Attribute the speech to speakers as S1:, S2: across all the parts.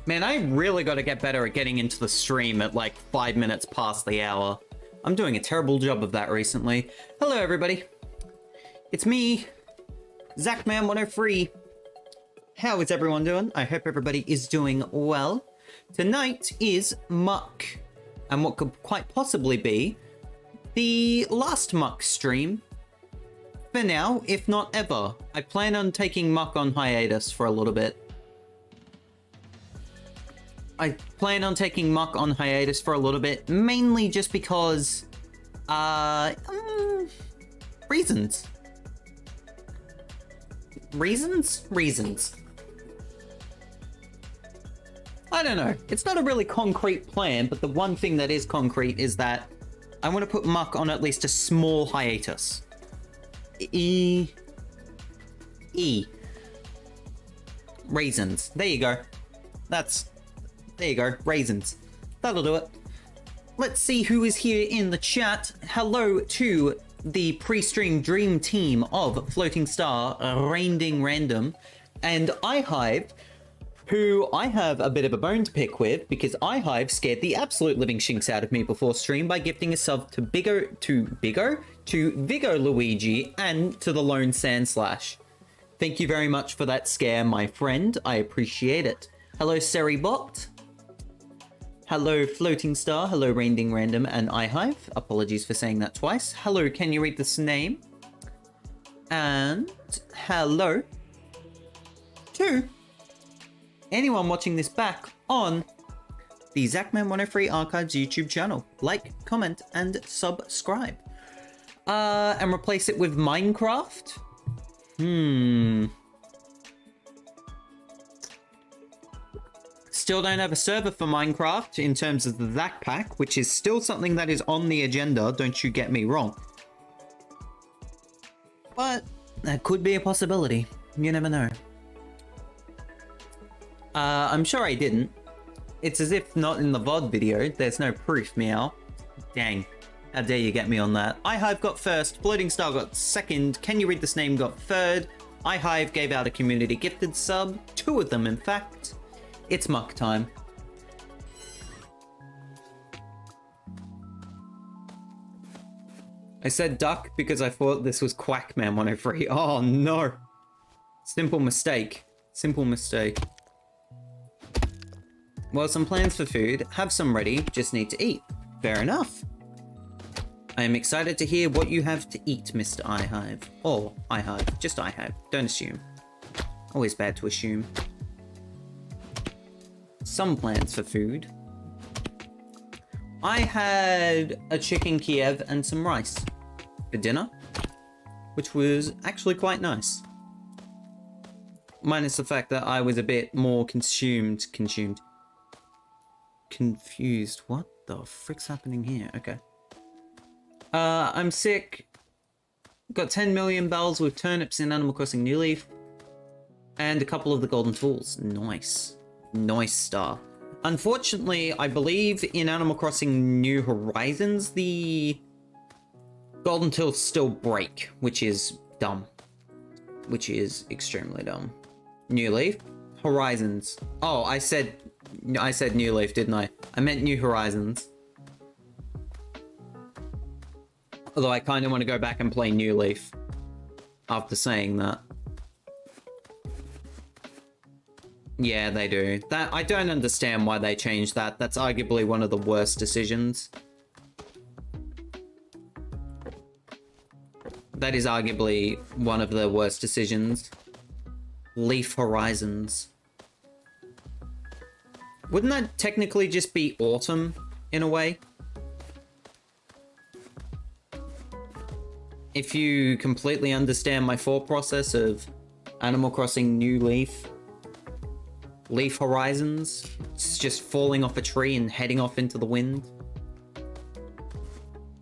S1: Man, I really got to get better at getting into the stream at like 5 minutes past the hour. I'm doing a terrible job of that recently. Hello, everybody. It's me, ZachMan103. How is everyone doing? I hope everybody is doing well. Tonight is Muck, and what could quite possibly be the Last Muck stream. For now, if not ever. I plan on taking Muck on hiatus for a little bit. Mainly just because, reasons. Reasons. I don't know. It's not a really concrete plan, but the one thing that is concrete is that I want to put Muck on at least a small hiatus. Raisins. There you go. There you go. Raisins. That'll do it. Let's see who is here in the chat. Hello to the pre-stream dream team of Floating Star, Rainding Random, and iHive, who I have a bit of a bone to pick with because iHive scared the absolute living shinks out of me before stream by gifting a sub to Vigo Luigi and to the Lone Sandslash. Thank you very much for that scare, my friend. I appreciate it. Hello, Seribot. Hello, Floating Star. Hello, Rainding Random and iHive. Apologies for saying that twice. Hello, can you read this name? And hello to anyone watching this back on the ZachMan103 Archives YouTube channel. Like, comment, and subscribe. And replace it with Minecraft? Still don't have a server for Minecraft in terms of the Zach pack, which is still something that is on the agenda, don't you get me wrong. But that could be a possibility. You never know. I'm sure I didn't. It's as if not in the VOD video. There's no proof, meow. Dang. How dare you get me on that. iHive got first, Floating Star got second, Can You Read This Name got third, iHive gave out a community gifted sub, 2 of them in fact. It's Muck time. I said duck because I thought this was Quackman103. Oh no. Simple mistake. Simple mistake. Well, some plans for food. Have some ready, just need to eat. Fair enough. I am excited to hear what you have to eat, Mr. iHive. Or iHive, just iHive. Don't assume. Always bad to assume. Some plans for food. I had a chicken Kiev and some rice for dinner, which was actually quite nice. Minus the fact that I was a bit more confused. What the frick's happening here? Okay. I'm sick. Got 10 million bells with turnips in Animal Crossing New Leaf. And a couple of the golden tools. Nice. Nice star. Unfortunately, I believe in Animal Crossing New Horizons, the golden tools still break, which is dumb. Which is extremely dumb. New Leaf? Horizons. Oh, I said New Leaf, didn't I? I meant New Horizons. Although I kind of want to go back and play New Leaf after saying that. Yeah, they do. That I don't understand why they changed that. That's arguably one of the worst decisions. That is arguably one of the worst decisions. Leaf Horizons. Wouldn't that technically just be autumn, in a way? If you completely understand my thought process of Animal Crossing New Leaf, Leaf Horizons, it's just falling off a tree and heading off into the wind.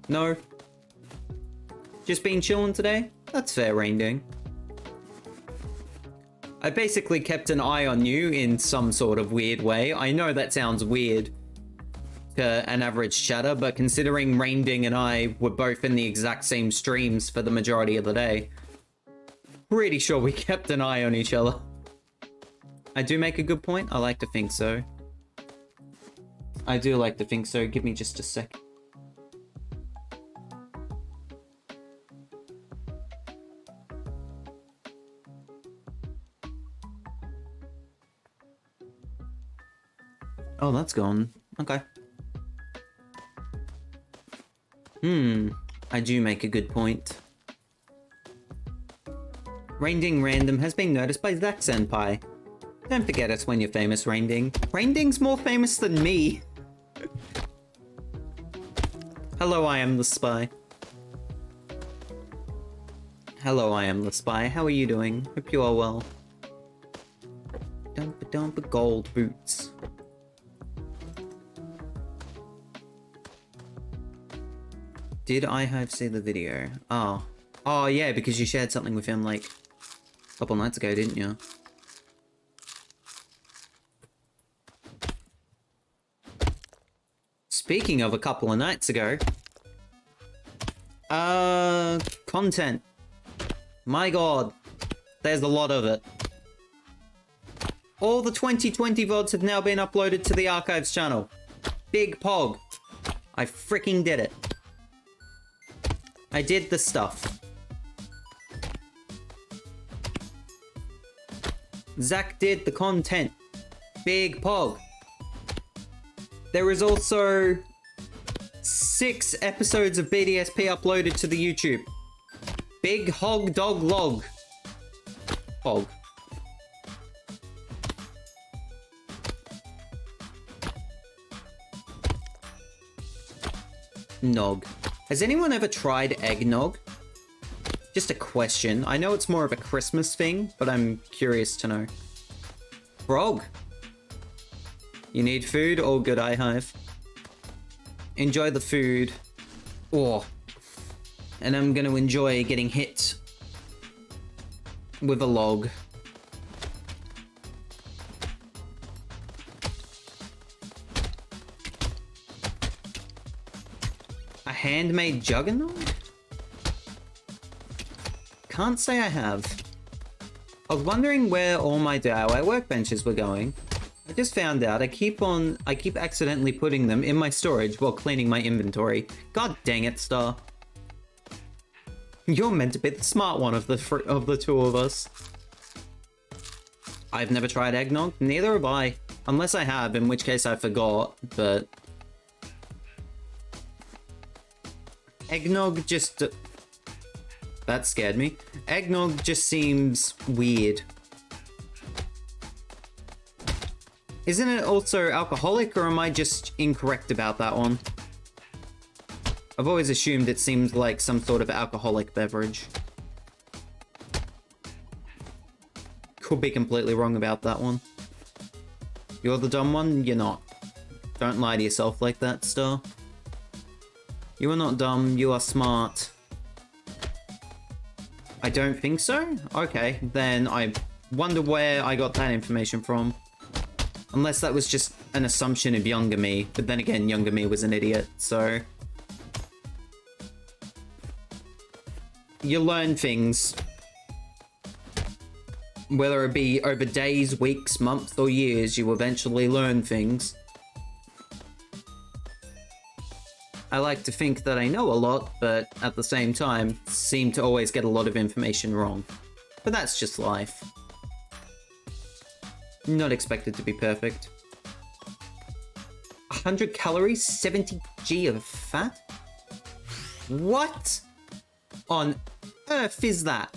S1: No? Just been chilling today? That's fair, Rainding. I basically kept an eye on you in some sort of weird way. I know that sounds weird to an average chatter, but considering Rainding and I were both in the exact same streams for the majority of the day, pretty sure we kept an eye on each other. I do make a good point. I like to think so. I do like to think so. Give me just a sec. Oh, that's gone. Okay. I do make a good point. Rainding Random has been noticed by Zach Senpai. Don't forget us when you're famous, Rainding. Rainding's more famous than me. Hello, I am the spy. Hello, I am the spy. How are you doing? Hope you are well. Dumpa gold boots. Did iHive see the video? Oh. Oh, yeah, because you shared something with him, like, a couple nights ago, didn't you? Speaking of a couple of nights ago... content. My god. There's a lot of it. All the 2020 VODs have now been uploaded to the Archives channel. Big pog. I freaking did it. I did the stuff. Zach did the content. Big pog. There is also 6 episodes of BDSP uploaded to the YouTube. Big hog dog log. Hog. Nog. Has anyone ever tried eggnog? Just a question. I know it's more of a Christmas thing, but I'm curious to know. Frog. You need food? All good, iHive. Enjoy the food. Oh. And I'm gonna enjoy getting hit with a log. A handmade juggernaut? Can't say I have. I was wondering where all my DIY workbenches were going. I just found out I keep accidentally putting them in my storage while cleaning my inventory. God dang it, Star. You're meant to be the smart one of the two of us. I've never tried eggnog, neither have I. Unless I have, in which case I forgot, but... Eggnog just... That scared me. Eggnog just seems weird. Isn't it also alcoholic, or am I just incorrect about that one? I've always assumed it seemed like some sort of alcoholic beverage. Could be completely wrong about that one. You're the dumb one? You're not. Don't lie to yourself like that, Star. You are not dumb, you are smart. I don't think so? Okay, then I wonder where I got that information from. Unless that was just an assumption of younger me, but then again, younger me was an idiot, so... You learn things. Whether it be over days, weeks, months, or years, you eventually learn things. I like to think that I know a lot, but at the same time, seem to always get a lot of information wrong. But that's just life. Not expected to be perfect. 100 calories, 70 G of fat? What on earth is that?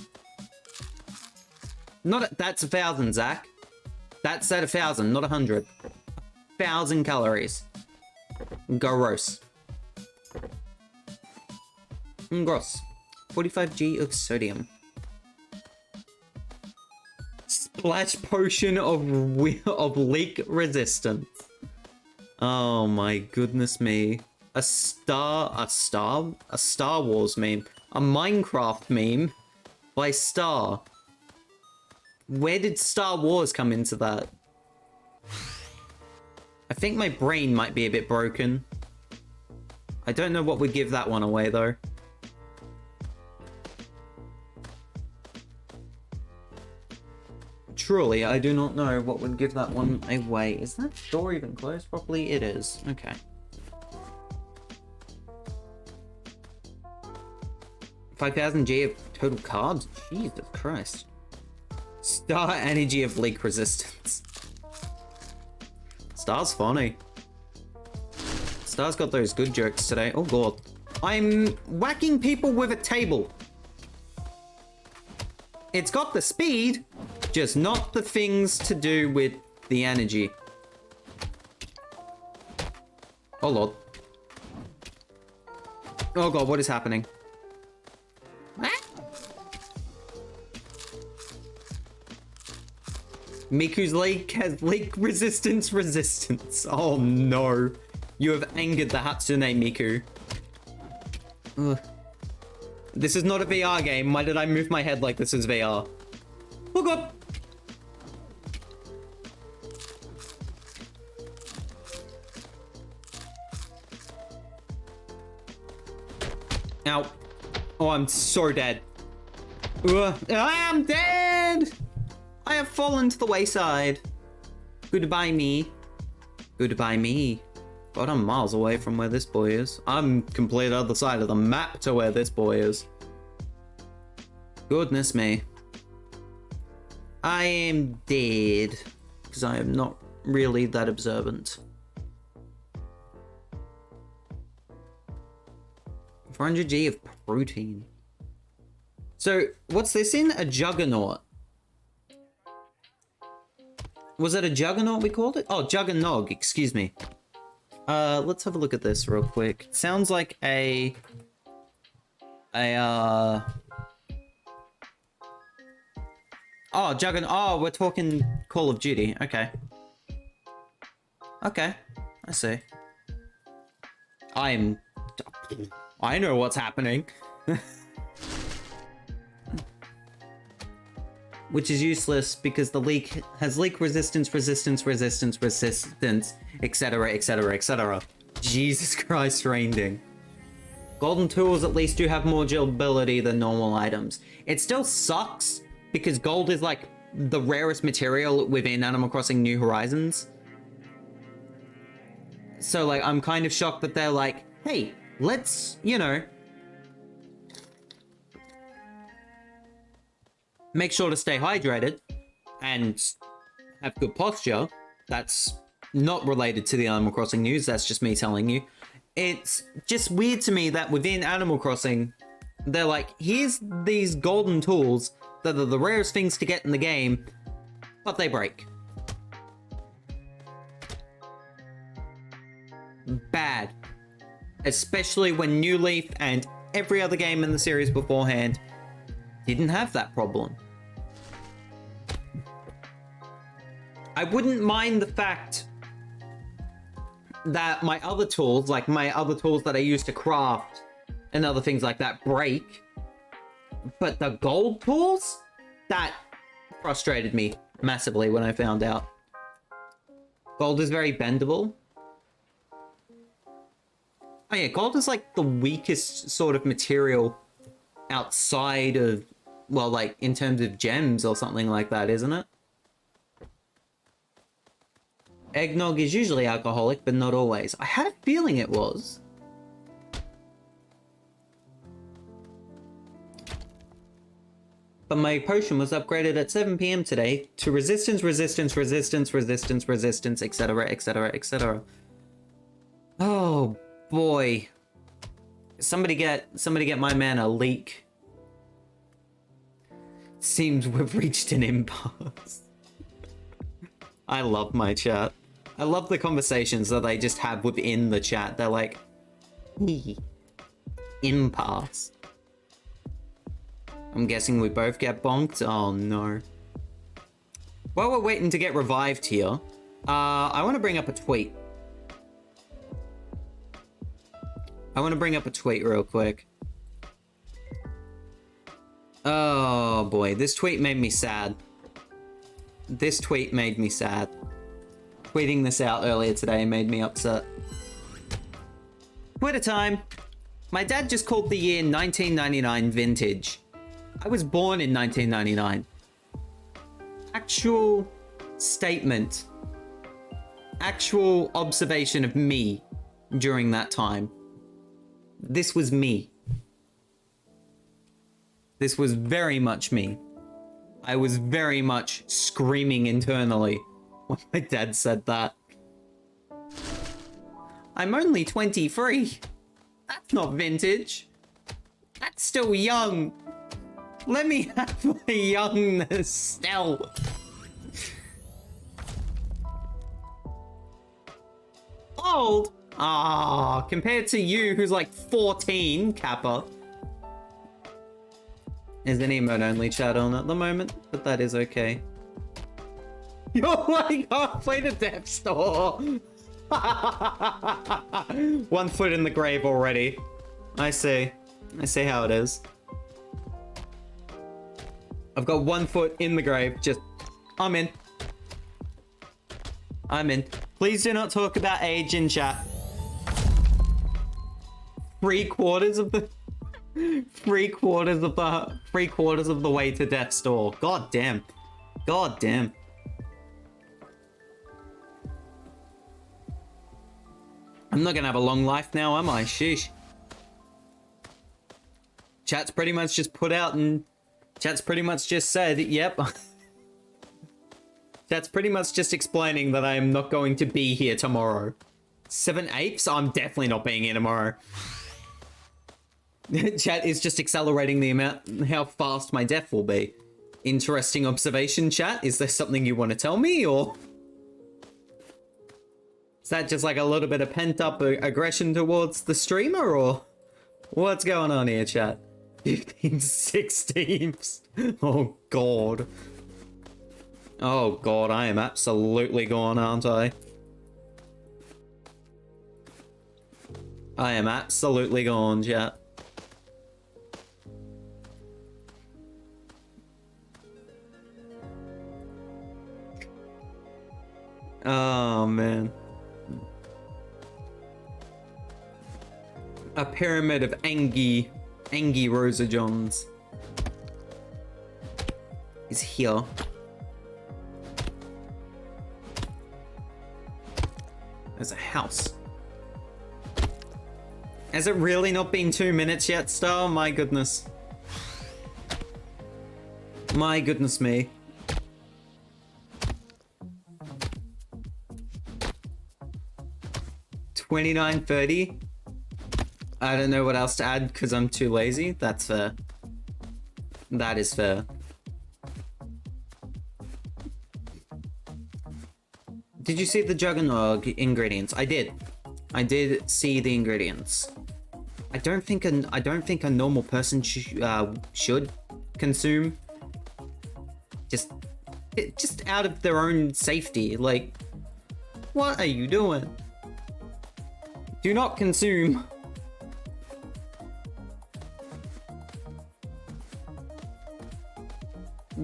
S1: That's 1,000, Zach. That's at 1,000, not 100. 1,000 calories. Gross. Gross. 45 G of sodium. Splash potion of leak resistance. Oh my goodness me. A Star Wars meme. A Minecraft meme by Star. Where did Star Wars come into that? I think my brain might be a bit broken. I don't know what would give that one away though. truly, I do not know what would give that one away. Is that door even closed properly? It is. Okay. 5,000 G of total cards? Jesus Christ. Star energy of leak resistance. Star's funny. Star's got those good jokes today. Oh god. I'm whacking people with a table. It's got the speed, just not the things to do with the energy. Oh lord. Oh god, what is happening? Miku's leak has leak resistance. Oh no. You have angered the Hatsune Miku. Ugh. This is not a VR game. Why did I move my head like this is VR? Oh god. Ow. Oh, I'm so dead. Ugh. I'm dead! I have fallen to the wayside. Goodbye, me. Goodbye, me. God, I'm miles away from where this boy is. I'm complete other side of the map to where this boy is. Goodness me. I am dead. Because I am not really that observant. 400 G of protein. So, what's this in? A juggernaut. Was it a juggernaut we called it? Oh, juggernog, excuse me. Let's have a look at this real quick. It sounds like oh, juggernaut. Oh, we're talking Call of Duty. Okay. Okay, I see. I know what's happening. Which is useless because the leak has leak resistance, etc, etc, etc. Jesus Christ, Rainding. Golden tools at least do have more durability than normal items. It still sucks because gold is like the rarest material within Animal Crossing New Horizons. So like, I'm kind of shocked that they're like, hey, let's, you know, make sure to stay hydrated and have good posture. That's not related to the Animal Crossing news, that's just me telling you. It's just weird to me that within Animal Crossing, they're like, here's these golden tools that are the rarest things to get in the game, but they break. Bad. Especially when New Leaf and every other game in the series beforehand didn't have that problem. I wouldn't mind the fact that my other tools, like my other tools that I use to craft and other things like that, break. But the gold tools? That frustrated me massively when I found out. Gold is very bendable. Oh yeah, gold is like the weakest sort of material outside of, well, like in terms of gems or something like that, isn't it? Eggnog is usually alcoholic, but not always. I had a feeling it was. But my potion was upgraded at 7 PM today to resistance, etc, etc, etc. Oh boy. Somebody get my man a leak. Seems we've reached an impasse. I love my chat. I love the conversations that they just have within the chat. They're like, impasse. I'm guessing we both get bonked? Oh no. While we're waiting to get revived here, I want to bring up a tweet. Real quick. Oh boy, this tweet made me sad. Tweeting this out earlier today made me upset. Twitter time. My dad just called the year 1999 vintage. I was born in 1999. actual statement, actual observation of me during that time. This was me. This was very much me. I was very much screaming internally when my dad said that. I'm only 23. That's not vintage. That's still young. Let me have my youngness still. Old? Ah, compared to you who's like 14, Kappa. There's an emote only chat on at the moment, but that is okay. Oh my god, play the Death Store! 1 foot in the grave already. I see how it is. I've got 1 foot in the grave, just... I'm in. I'm in. Please do not talk about age in chat. 3/4 of the... 3/4 of the way to death's door. God damn. God damn. I'm not gonna have a long life now, am I? Sheesh. Chat's pretty much just put out and... Chat's pretty much just said, yep. Chat's pretty much just explaining that I am not going to be here tomorrow. 7/8? I'm definitely not being here tomorrow. Chat is just accelerating the amount, how fast my death will be. Interesting observation, chat. Is there something you want to tell me, or... Is that just like a little bit of pent-up aggression towards the streamer, or... What's going on here, chat? 15/16. Oh, God. Oh, God, I am absolutely gone, aren't I? I am absolutely gone, chat. Oh, man. A pyramid of Angie Rosa Johns is here. There's a house. Has it really not been 2 minutes yet, Star? My goodness. My goodness me. $29.30. I don't know what else to add because I'm too lazy. That's fair. That is fair. Did you see the Juggernog ingredients? I did. I did see the ingredients. I don't think a normal person should consume. Just out of their own safety. Like, what are you doing? Do not consume.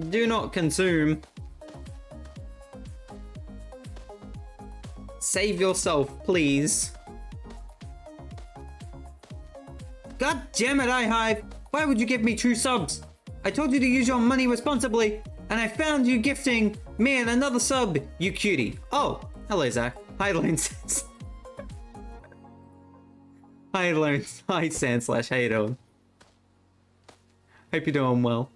S1: Do not consume. Save yourself, please. God damn it, iHive! Why would you give me 2 subs? I told you to use your money responsibly, and I found you gifting me and another sub, you cutie. Oh, hello, Zach. Hi, Lone Sans. Hi, Lone. Hi, Sandslash. How you doing? Hope you're doing well.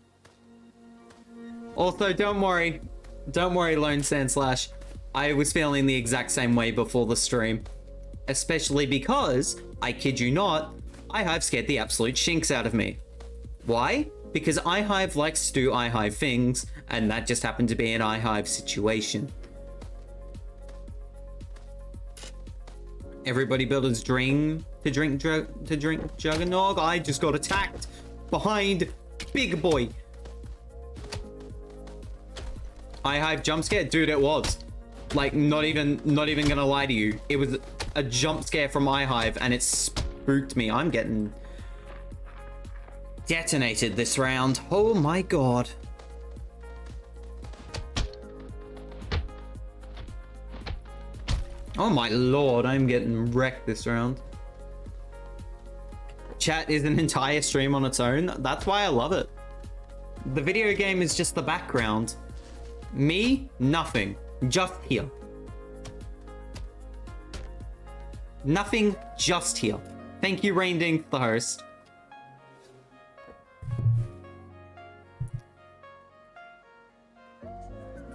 S1: Also, don't worry, Lone Sandslash. I was feeling the exact same way before the stream. Especially because, I kid you not, iHive scared the absolute shinks out of me. Why? Because iHive likes to do iHive things, and that just happened to be an iHive situation. Everybody builder's dream to drink Juggernog. I just got attacked behind Big Boy. iHive jump scare? Dude, it was. Like, not even gonna lie to you. It was a jump scare from iHive and it spooked me. I'm getting detonated this round. Oh my god. Oh my lord, I'm getting wrecked this round. Chat is an entire stream on its own. That's why I love it. The video game is just the background. Me, nothing. Just here. Nothing, just here. Thank you, Rainding, the host.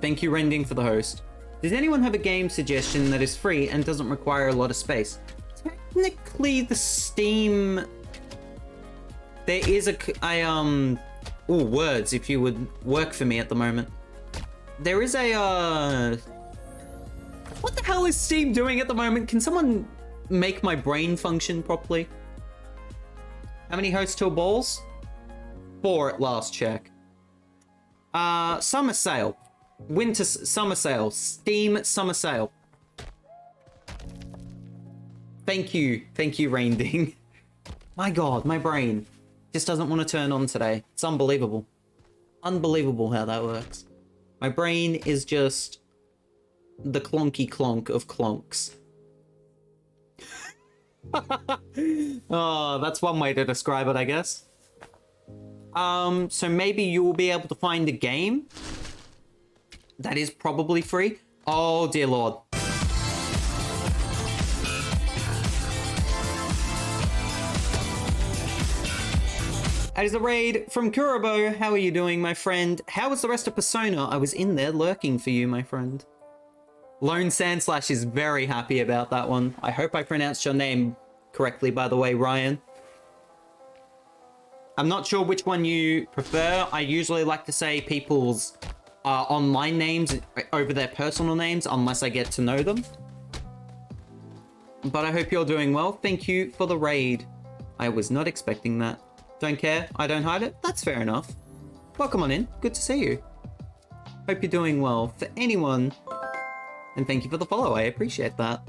S1: Thank you, Rending, for the host. Does anyone have a game suggestion that is free and doesn't require a lot of space? Technically, the Steam... There is oh, words, if you would work for me at the moment. There is a, What the hell is Steam doing at the moment? Can someone make my brain function properly? How many hosts till balls? 4 at last check. Summer sale. Summer sale. Steam summer sale. Thank you, Rainding. My god, my brain just doesn't want to turn on today. It's unbelievable. Unbelievable how that works. My brain is just the clonky clonk of clonks. Oh, that's one way to describe it, I guess. So maybe you will be able to find a game that is probably free. Oh, dear lord. That is a raid from Kurobo. How are you doing, my friend? How was the rest of Persona? I was in there lurking for you, my friend. Lone Sandslash is very happy about that one. I hope I pronounced your name correctly, by the way, Ryan. I'm not sure which one you prefer. I usually like to say people's online names over their personal names, unless I get to know them. But I hope you're doing well. Thank you for the raid. I was not expecting that. Don't care, I don't hide it. That's fair enough. Welcome on in. Good to see you. Hope you're doing well. For anyone, and thank you for the follow. I appreciate that.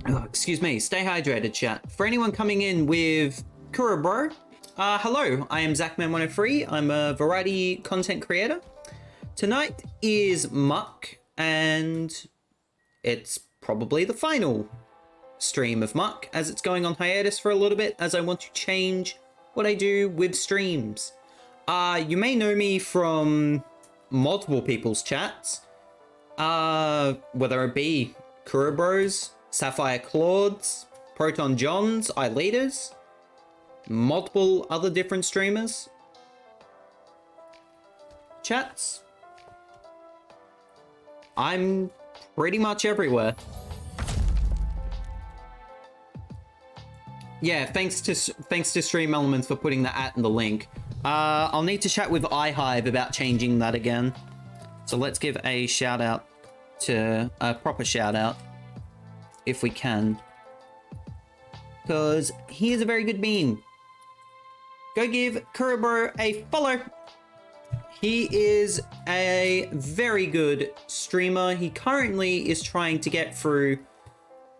S1: Oh, excuse me. Stay hydrated, chat. For anyone coming in with Kurobro, hello. I am Zachman103. I'm a variety content creator. Tonight is Muck, and it's probably the final stream of Muck, as it's going on hiatus for a little bit, as I want to change what I do with streams. You may know me from multiple people's chats, whether it be Kurobros, Sapphire Claudes, Proton Johns, iLeaders, multiple other different streamers. Chats. I'm pretty much everywhere. Yeah, thanks to Stream Elements for putting the in the link. I'll need to chat with iHive about changing that again. So let's give a shout out to a proper shout out, if we can, because he is a very good bean. Go give Kurobo a follow. He is a very good streamer. He currently is trying to get through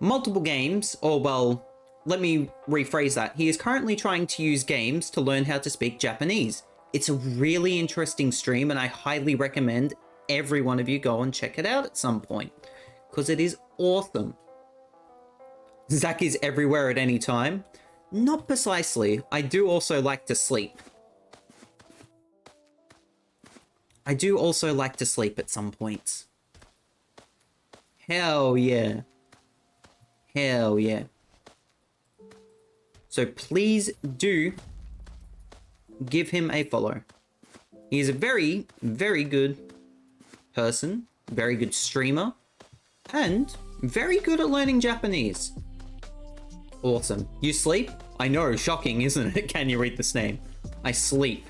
S1: multiple games, or well, let me rephrase that. He is currently trying to use games to learn how to speak Japanese. It's a really interesting stream, and I highly recommend every one of you go and check it out at some point, because it is awesome. Zach is everywhere at any time. Not precisely. I do also like to sleep. I do also like to sleep at some points. Hell yeah. Hell yeah. So please do give him a follow. He is a very, very good person, very good streamer, and very good at learning Japanese. Awesome. You sleep? I know, shocking, isn't it? Can you read this name? I sleep.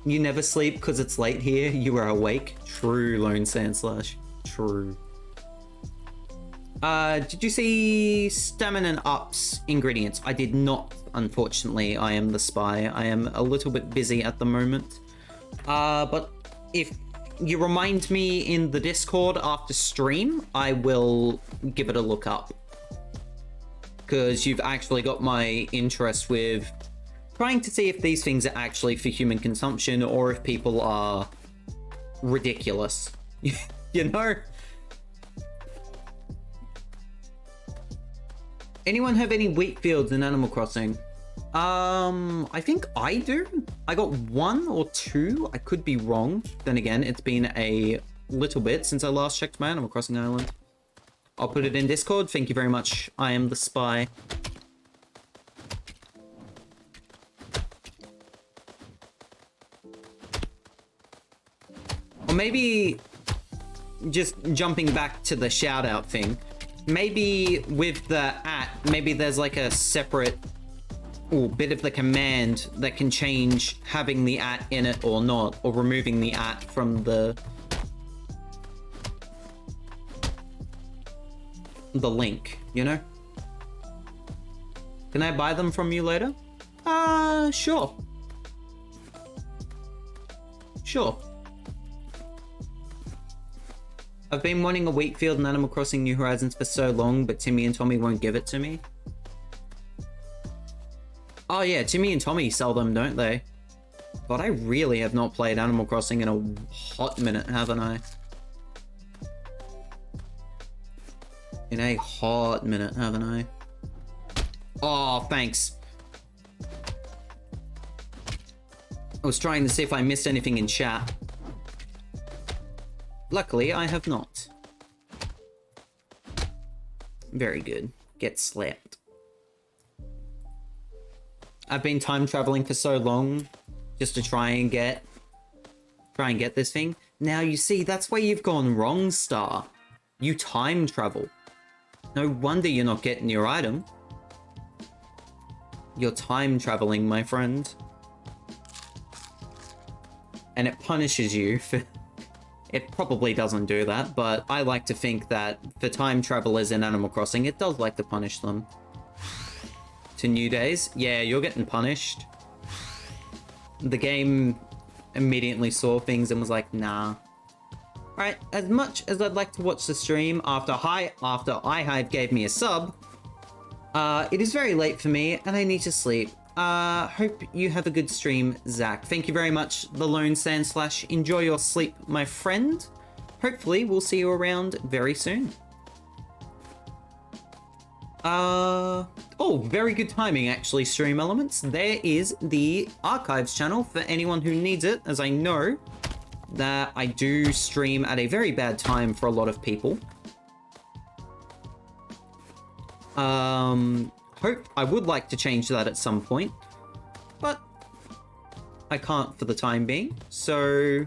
S1: You never sleep because it's late here? You are awake? True, Lone Sandslash. True. Did you see Stamina Up's ingredients? I did not, unfortunately. I am the spy. I am a little bit busy at the moment. But if you remind me in the Discord after stream, I will give it a look up. Because you've actually got my interest with trying to see if these things are actually for human consumption or if people are ridiculous. You know? Anyone have any wheat fields in Animal Crossing? I think I do. I got 1 or 2. I could be wrong. Then again, it's been a little bit since I last checked my Animal Crossing Island. I'll put it in Discord. Thank you very much. I am the spy. Or maybe just jumping back to the shout out thing. Maybe with the maybe there's like a separate bit of the command that can change having the in it or not, or removing the from the link, you know? Can I buy them from you later? Sure. Sure. I've been wanting a wheat field in Animal Crossing New Horizons for so long, but Timmy and Tommy won't give it to me. Oh yeah, Timmy and Tommy sell them, don't they? But I really have not played Animal Crossing in a hot minute, haven't I? In a hot minute, haven't I? Oh, thanks. I was trying to see if I missed anything in chat. Luckily, I have not. Very good. Get slapped. I've been time traveling for so long just to try and get this thing. Now you see, that's where you've gone wrong, Star. You time travel. No wonder you're not getting your item. You're time traveling, my friend. And it punishes you for... It probably doesn't do that, but I like to think that for time travelers in Animal Crossing, it does like to punish them. To new days, yeah, you're getting punished. The game immediately saw things and was like, nah. Alright, as much as I'd like to watch the stream after iHive gave me a sub, it is very late for me and I need to sleep. Hope you have a good stream, Zach. Thank you very much, the Lone Sand Slash. Enjoy your sleep, my friend. Hopefully, we'll see you around very soon. Oh, very good timing, actually, Stream Elements. There is the Archives channel for anyone who needs it, as I know that I do stream at a very bad time for a lot of people. I would like to change that at some point, but I can't for the time being. So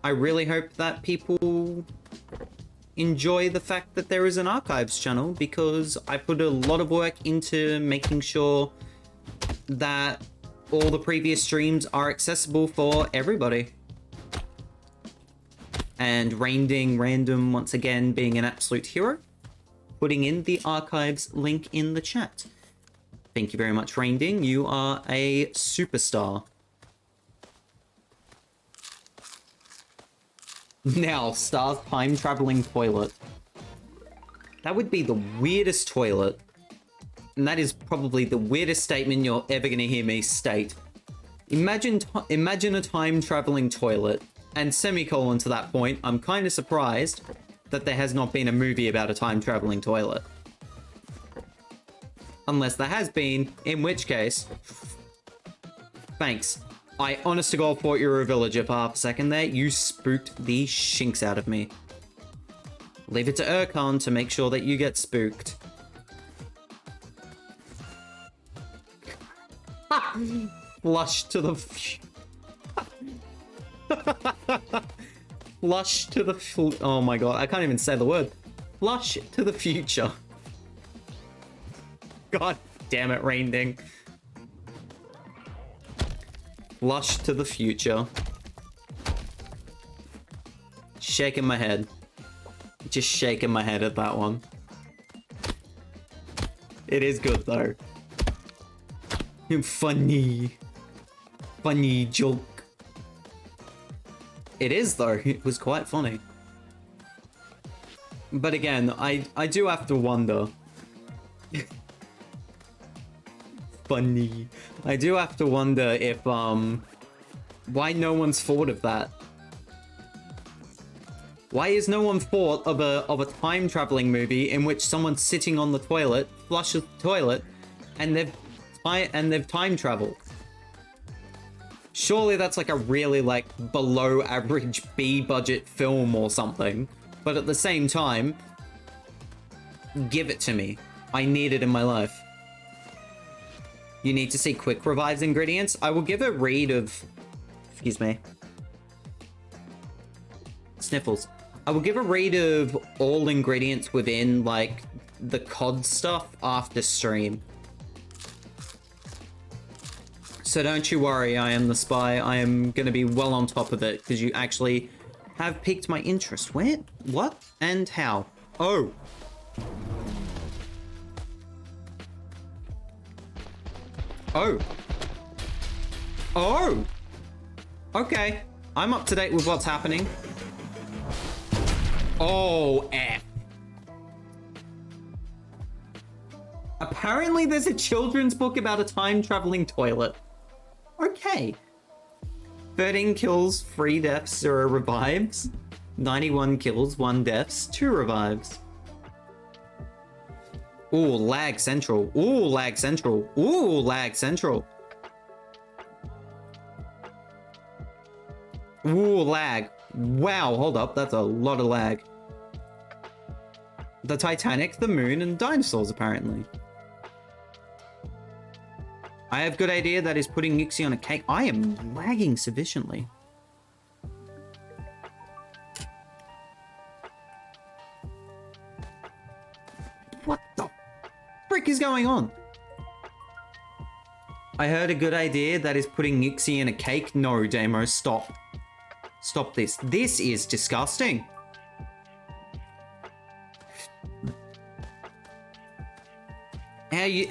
S1: I really hope that people enjoy the fact that there is an Archives channel, because I put a lot of work into making sure that all the previous streams are accessible for everybody. And Rainding Random, once again, being an absolute hero, putting in the Archives link in the chat. Thank you very much, Rainding. You are a superstar. Now, Star's time-traveling toilet. That would be the weirdest toilet. And that is probably the weirdest statement you're ever going to hear me state. Imagine a time-traveling toilet. And semicolon to that point, I'm kind of surprised that there has not been a movie about a time-traveling toilet. Unless there has been, in which case... Thanks. I honest to God thought you were a villager for half a second there. You spooked the shinks out of me. Leave it to Urkhan to make sure that you get spooked. Flush to the... Flush to the... Oh my god, I can't even say the word. Flush to the future. God damn it, Rainding. Flush to the future. Shaking my head. Just shaking my head at that one. It is good though. Funny. Funny joke. It is though. It was quite funny. But again, I do have to wonder. Funny. I do have to wonder if, why no one's thought of that? Why is no one thought of a time-traveling movie in which someone's sitting on the toilet, flushes the toilet, and they've and they've time traveled. Surely that's like a really like below average B budget film or something. But at the same time, give it to me. I need it in my life. You need to see quick revives ingredients. I will give a read of, excuse me, sniffles. I will give a read of all ingredients within like the COD stuff after stream. So don't you worry, I am the spy. I am going to be well on top of it because you actually have piqued my interest. Where? What? And how? Oh. Oh. Oh. Okay. I'm up to date with what's happening. Oh, F. Apparently there's a children's book about a time-traveling toilet. Okay. 13 kills, 3 deaths, 0 revives. 91 kills, 1 deaths, 2 revives. Ooh, lag central. Ooh, lag central. Ooh, lag central. Ooh, lag. Wow, hold up. That's a lot of lag. The Titanic, the moon, and dinosaurs, apparently. I have good idea that is putting Nixie on a cake. I am lagging sufficiently. What the frick is going on? I heard a good idea that is putting Nixie in a cake. No, Damo, stop. Stop this. This is disgusting.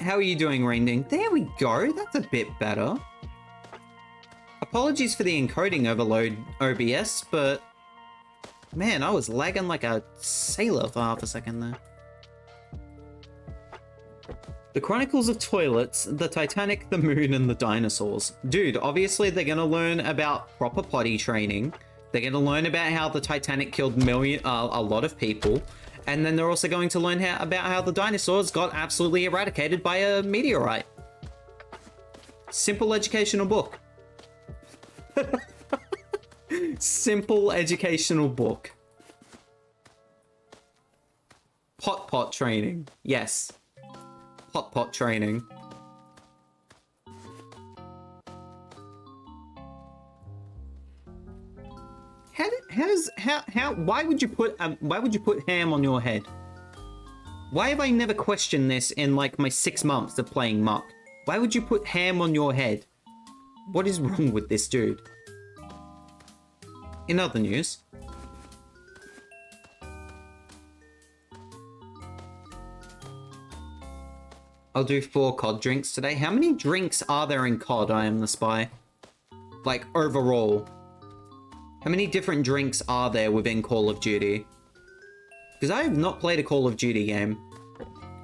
S1: How are you doing, Rainding? There we go. That's a bit better. Apologies for the encoding overload, OBS, but man, I was lagging like a sailor for half a second there. The Chronicles of Toilets, the Titanic, the Moon, and the Dinosaurs. Dude, obviously they're gonna learn about proper potty training. They're gonna learn about how the Titanic killed a lot of people. And then they're also going to learn about how the dinosaurs got absolutely eradicated by a meteorite. Simple educational book. Simple educational book. Pot training. Yes. Pot training. Why would you put ham on your head? Why have I never questioned this in like my 6 months of playing Muck? Why would you put ham on your head? What is wrong with this dude? In other news, I'll do 4 COD drinks today. How many drinks are there in COD, I Am the Spy? Like, overall. How many different drinks are there within Call of Duty? Because I have not played a Call of Duty game.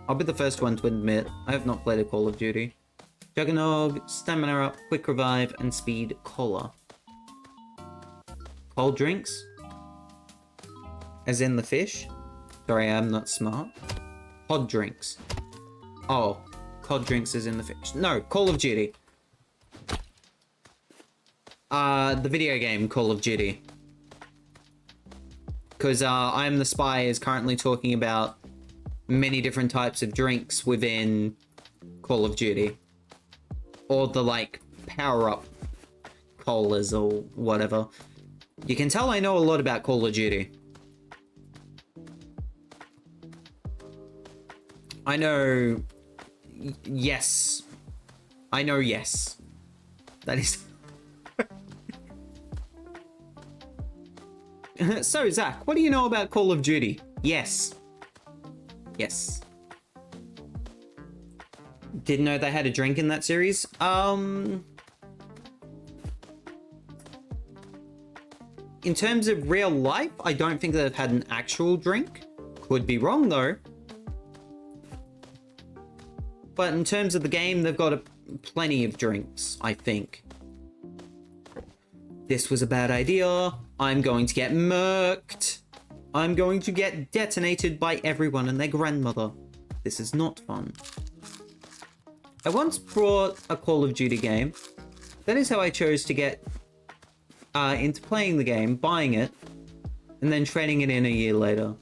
S1: I'll be the first one to admit, I have not played a Call of Duty. Juggernog, Stamina Up, Quick Revive, and Speed Cola. Cold drinks? As in the fish? Sorry, I'm not smart. COD drinks. Oh, COD drinks as in the fish. No, Call of Duty. The video game Call of Duty. Because I Am the Spy is currently talking about many different types of drinks within Call of Duty. Or the, like, power-up colas or whatever. You can tell I know a lot about Call of Duty. I know... Yes. I know yes. That is... So, Zach, what do you know about Call of Duty? Yes. Yes. Didn't know they had a drink in that series. In terms of real life, I don't think they've had an actual drink. Could be wrong, though. But in terms of the game, they've got plenty of drinks, I think. This was a bad idea. I'm going to get murked. I'm going to get detonated by everyone and their grandmother. This is not fun. I once brought a Call of Duty game. That is how I chose to get into playing the game, buying it, and then trading it in a year later.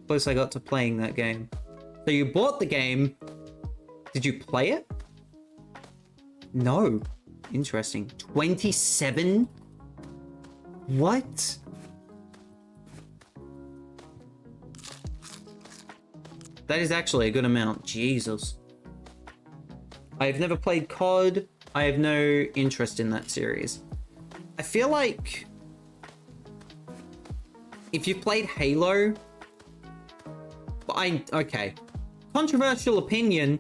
S1: Close I got to playing that game. So you bought the game. Did you play it? No. Interesting. 27? What? That is actually a good amount. Jesus. I've never played COD. I have no interest in that series. I feel like if you've played Halo, okay. Controversial opinion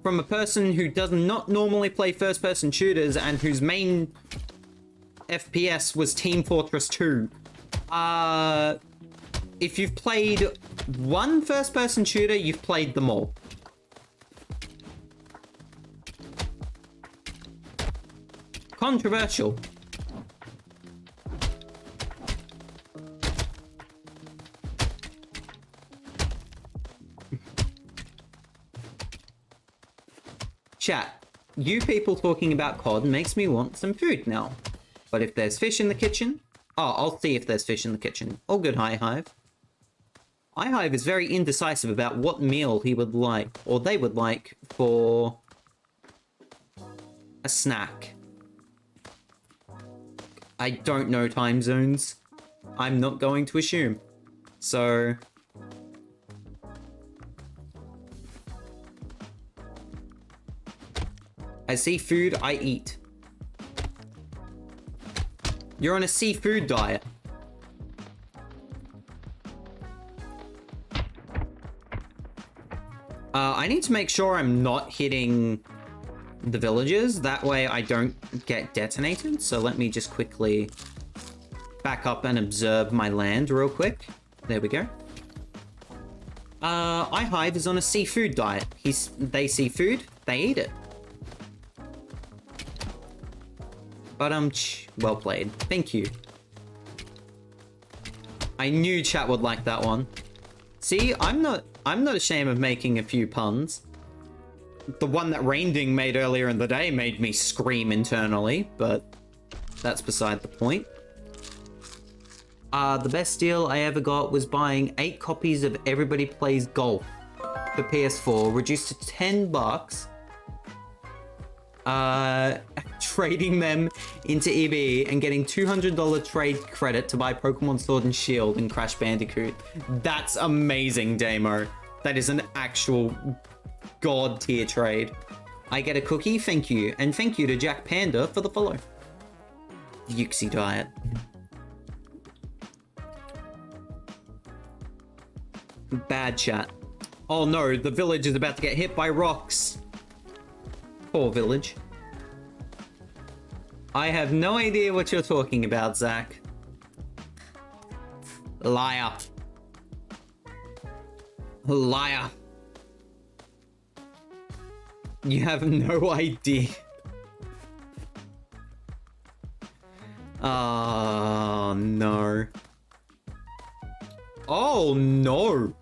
S1: from a person who does not normally play first-person shooters and whose main FPS was Team Fortress 2. If you've played one first-person shooter, you've played them all. Controversial. Chat, you people talking about COD makes me want some food now. But if there's fish in the kitchen... Oh, I'll see if there's fish in the kitchen. All good, Hive. Hive is very indecisive about what meal he would like, or they would like, for a snack. I don't know time zones. I'm not going to assume. So... I see food, I eat. You're on a seafood diet. I need to make sure I'm not hitting the villages. That way I don't get detonated. So let me just quickly back up and observe my land real quick. There we go. iHive is on a seafood diet. They see food, they eat it. But well played. Thank you. I knew chat would like that one. See, I'm not ashamed of making a few puns. The one that Rainding made earlier in the day made me scream internally, but that's beside the point. The best deal I ever got was buying 8 copies of Everybody Plays Golf for PS4, reduced to $10. Trading them into EB and getting $200 trade credit to buy Pokemon Sword and Shield and Crash Bandicoot. That's amazing, Damo. That is an actual god tier trade. I get a cookie, thank you. And thank you to Jack Panda for the follow. Yuxi diet. Bad chat. Oh no, the village is about to get hit by rocks. Poor village. I have no idea what you're talking about, Zach. Liar. Liar. You have no idea. Oh, no. Oh, no.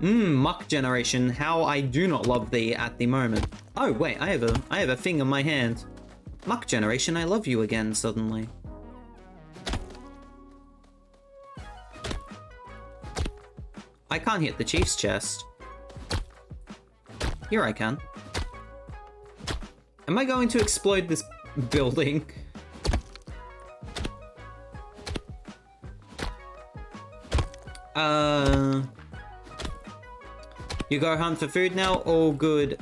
S1: Muck generation. How I do not love thee at the moment. Oh, wait, I have a thing on my hand. Muck generation, I love you again, suddenly. I can't hit the chief's chest. Here I can. Am I going to explode this building? You go hunt for food now? All good.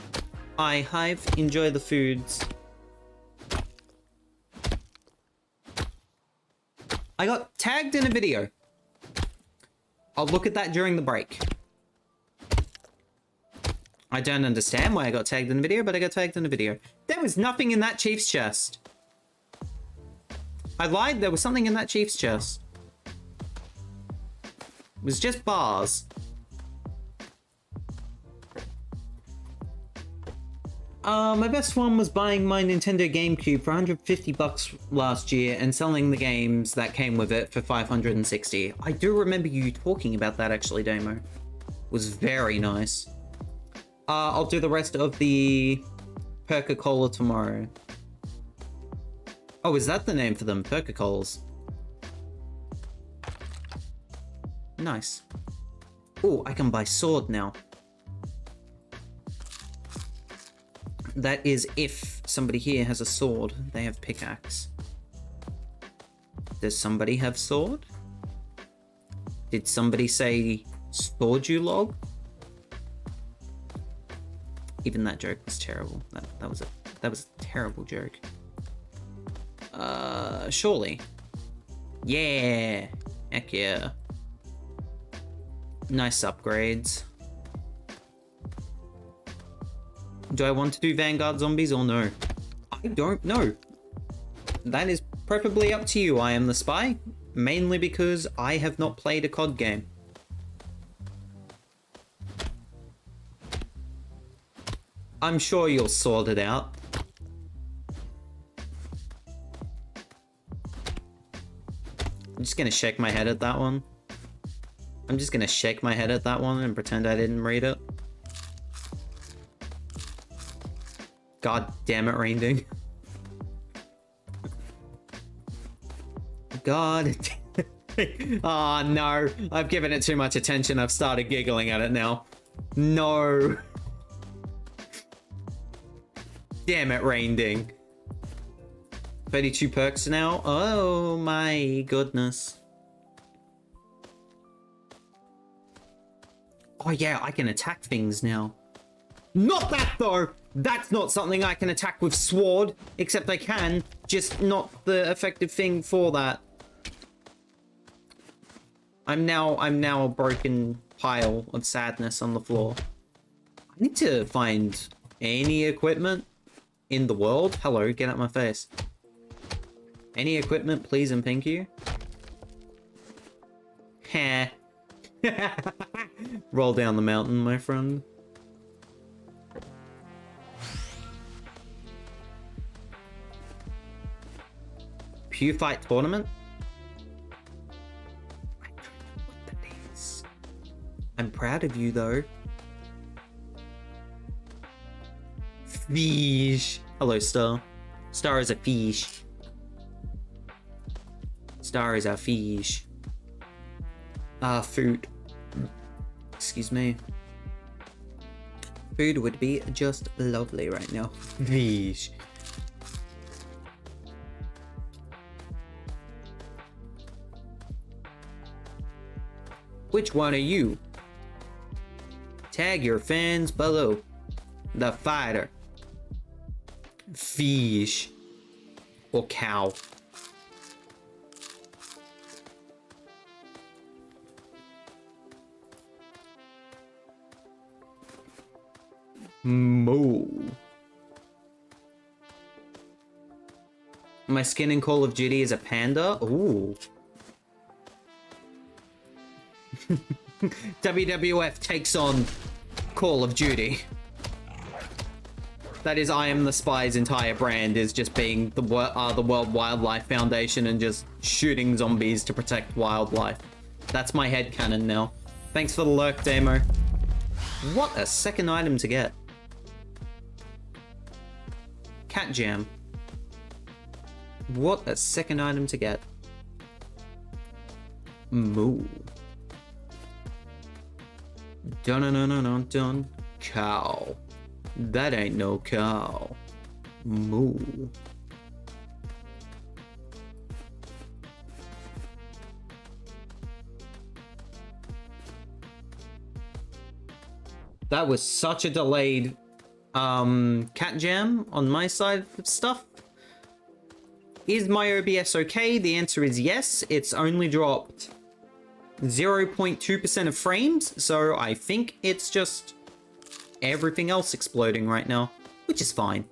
S1: Hive, enjoy the foods. I got tagged in a video. I'll look at that during the break. I don't understand why I got tagged in the video, but I got tagged in the video. There was nothing in that chief's chest. I lied, there was something in that chief's chest. It was just bars. My best one was buying my Nintendo GameCube for $150 last year and selling the games that came with it for $560. I do remember you talking about that actually, Damo. It was very nice. I'll do the rest of the Perca-Cola tomorrow. Oh, is that the name for them? Perca-Colas. Nice. Oh, I can buy sword now. That is if somebody here has a sword. They have pickaxe. Does somebody have sword? Did somebody say sword you log? Even that joke was terrible. That was a terrible joke. Surely. Yeah. Heck yeah. Nice upgrades. Do I want to do Vanguard zombies or no? I don't know. That is preferably up to you, I am the spy. Mainly because I have not played a COD game. I'm sure you'll sort it out. I'm just gonna shake my head at that one. I'm just gonna shake my head at that one and pretend I didn't read it. God damn it, Rainding. God. Oh no, I've given it too much attention. I've started giggling at it now. No. Damn it, Rainding. 32 perks now. Oh my goodness. Oh yeah, I can attack things now. Not that though! That's not something I can attack with sword, except I can, just not the effective thing for that. I'm now a broken pile of sadness on the floor. I need to find any equipment in the world. Hello, get out my face. Any equipment, please and thank you. Heh. Roll down the mountain, my friend. Pew Fight Tournament? I don't know what that is. I'm proud of you, though. Fish. Hello, Star. Star is a fish. Star is a fish. Food. Excuse me. Food would be just lovely right now. Fish. Which one are you? Tag your fans below. The fighter. Fish. Or cow. Moo. My skin in Call of Duty is a panda? Ooh. WWF takes on Call of Duty. That is I Am the Spy's entire brand, is just being the World Wildlife Foundation and just shooting zombies to protect wildlife. That's my headcanon now. Thanks for the lurk, Damo. What a second item to get. Cat Jam. What a second item to get. Moo. Dun-dun-dun-dun-dun. Cow. That ain't no cow. Moo. That was such a delayed cat jam on my side of stuff. Is my OBS okay? The answer is yes. It's only dropped 0.2% of frames, so I think it's just everything else exploding right now, which is fine.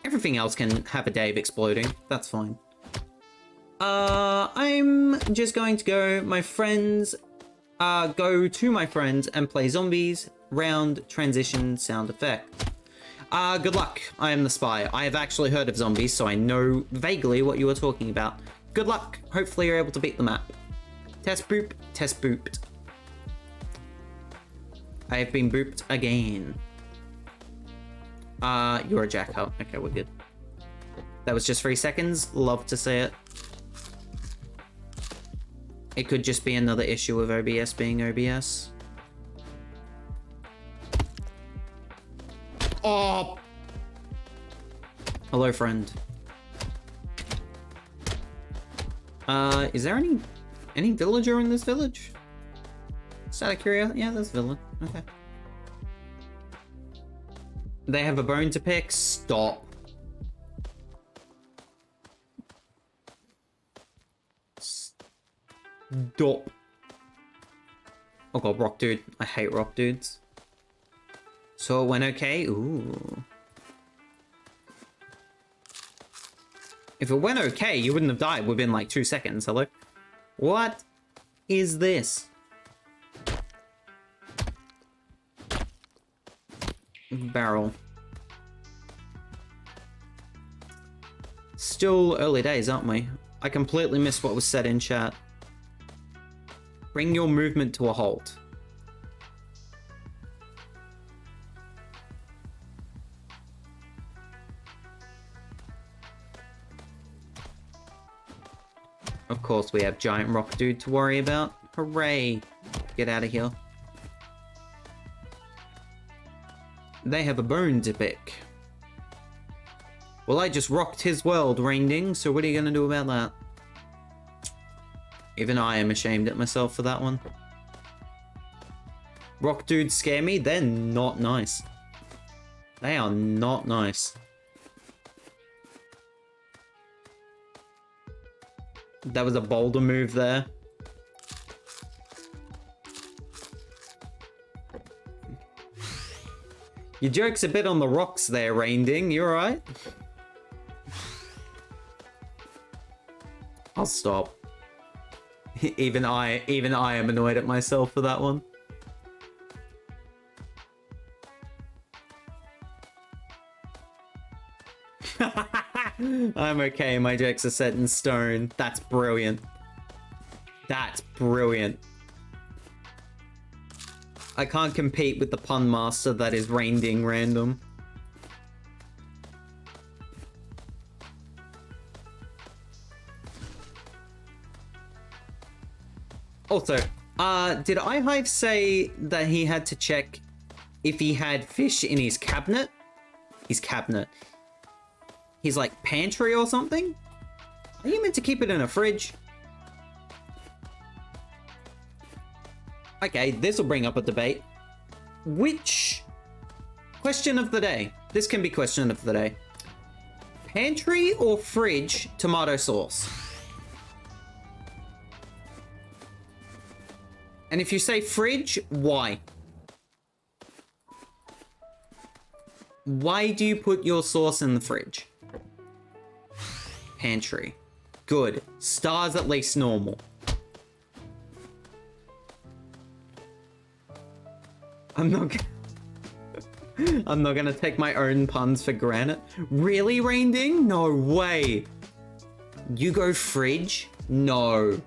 S1: Everything else can have a day of exploding. That's fine. I'm just going to go my friends, go to my friends and play zombies, round, transition, sound effect. Good luck. I am the spy. I have actually heard of zombies, so I know vaguely what you are talking about. Good luck. Hopefully you're able to beat the map. Test boop, test booped. I have been booped again. You're a jackal. Okay, we're good. That was just 3 seconds. Love to see it. It could just be another issue of OBS being OBS. Oh! Hello, friend. Is there any villager in this village? Just out of curiosity. Yeah, there's a village. Okay. They have a bone to pick. Stop. Stop. Oh god, rock dude. I hate rock dudes. So it went okay. Ooh. If it went okay, you wouldn't have died within like 2 seconds. Hello? What is this? Barrel. Still early days, aren't we? I completely missed what was said in chat. Bring your movement to a halt. Of course, we have giant rock dude to worry about. Hooray! Get out of here. They have a bone to pick. Well, I just rocked his world, Rainding, so what are you gonna do about that? Even I am ashamed at myself for that one. Rock dudes scare me. They're not nice. They are not nice. That was a boulder move there. Your joke's a bit on the rocks there, Rainding. You alright? I'll stop. Even I am annoyed at myself for that one. I'm okay, my jokes are set in stone. That's brilliant. That's brilliant. I can't compete with the pun master that is Rainding Random. Also, did iHive say that he had to check if he had fish in his cabinet? His cabinet. His, like, pantry or something? Are you meant to keep it in a fridge? Okay, this will bring up a debate. Which... Question of the day. This can be question of the day. Pantry or fridge tomato sauce? And if you say fridge, why? Why do you put your sauce in the fridge? Pantry. Good. Stars at least normal. I'm not gonna take my own puns for granted. Really, Rainding? No way. You go fridge? No.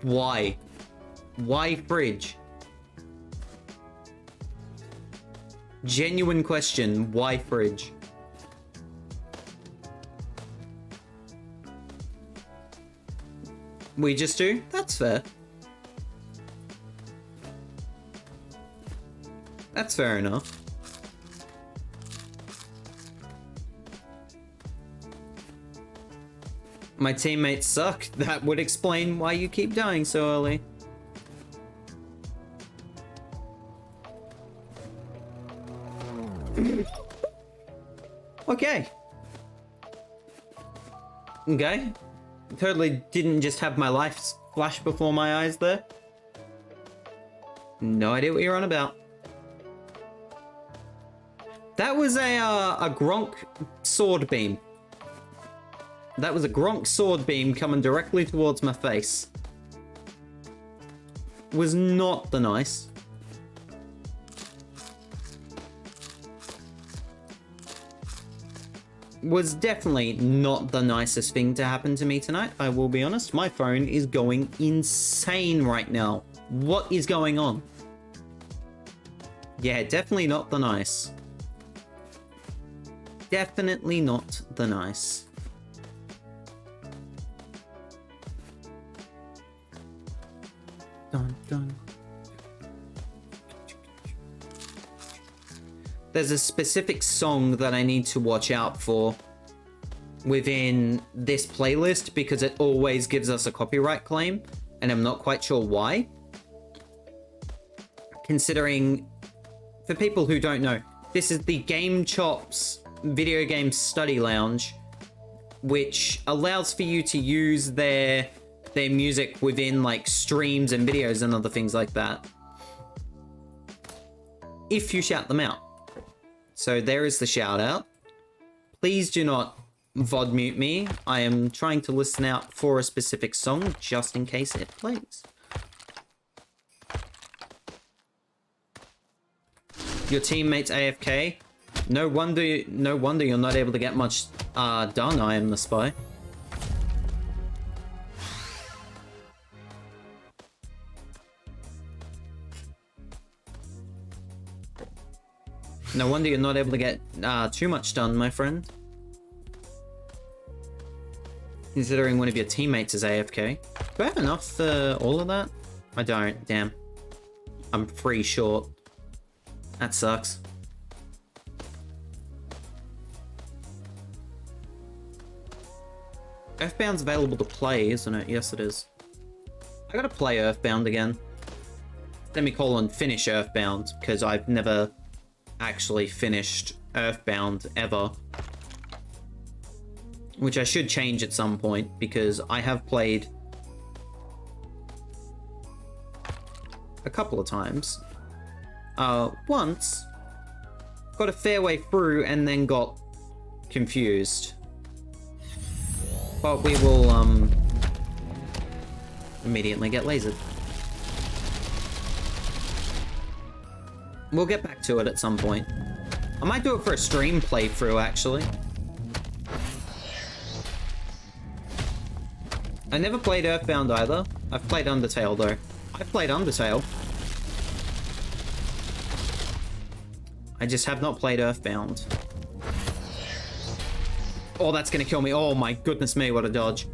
S1: Why? Why fridge? Genuine question. Why fridge? We just do? That's fair. That's fair enough. My teammates suck. That would explain why you keep dying so early. Okay. Okay. Totally didn't just have my life flash before my eyes there. No idea what you're on about. That was a Gronk sword beam. That was a Gronk sword beam coming directly towards my face. Was not the nice. was definitely not the nicest thing to happen to me tonight, I will be honest. My phone is going insane right now. What is going on? Yeah, definitely not the nice. Definitely not the nice. Dun, dun. There's a specific song that I need to watch out for within this playlist because it always gives us a copyright claim, and I'm not quite sure why. Considering, for people who don't know, this is the Game Chops Video Game Study Lounge, which allows for you to use their music within like streams and videos and other things like that, if you shout them out. So there is the shout out. Please do not VOD mute me. I am trying to listen out for a specific song just in case it plays. Your teammates AFK. No wonder you're not able to get much done. I am the spy. No wonder you're not able to get too much done, my friend. Considering one of your teammates is AFK. Do I have enough for all of that? I don't, damn. I'm 3 short. That sucks. Earthbound's available to play, isn't it? Yes, it is. I gotta play Earthbound again. Semicolon finish Earthbound, because I've never actually finished Earthbound ever. Which I should change at some point, because I have played a couple of times. Once, got a fair way through and then got confused. But we will, immediately get lasered. We'll get back to it at some point. I might do it for a stream playthrough, actually. I never played Earthbound either. I've played Undertale, though. I've played Undertale. I just have not played Earthbound. Oh, that's gonna kill me. Oh my goodness me, what a dodge.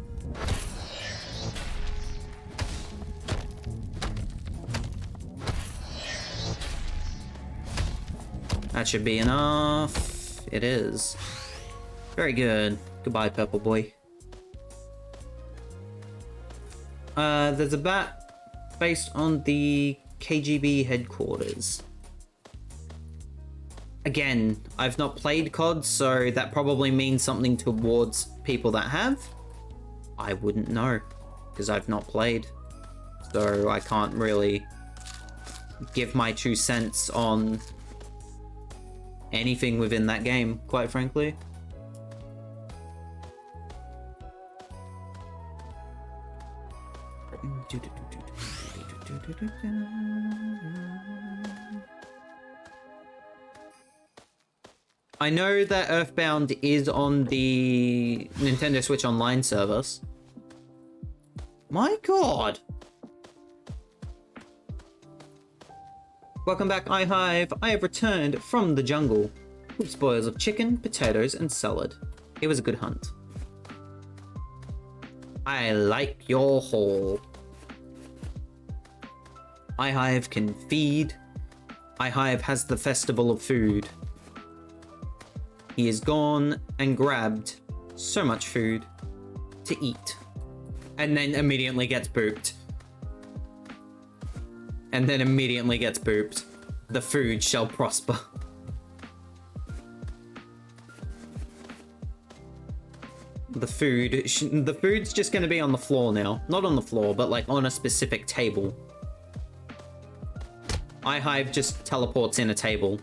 S1: That should be enough. It is. Very good. Goodbye, Purple Boy. There's a bat based on the KGB headquarters. Again, I've not played COD, so that probably means something towards people that have. I wouldn't know, because I've not played. So I can't really give my 2 cents on anything within that game, quite frankly. I know that Earthbound is on the Nintendo Switch Online service. My god! Welcome back, iHive. I have returned from the jungle with spoils of chicken, potatoes, and salad. It was a good hunt. I like your haul. iHive can feed. iHive has the festival of food. He has gone and grabbed so much food to eat. And then immediately gets booped. And then immediately gets booped. The food shall prosper. The food's just gonna be on the floor now. Not on the floor, but like on a specific table. iHive just teleports in a table.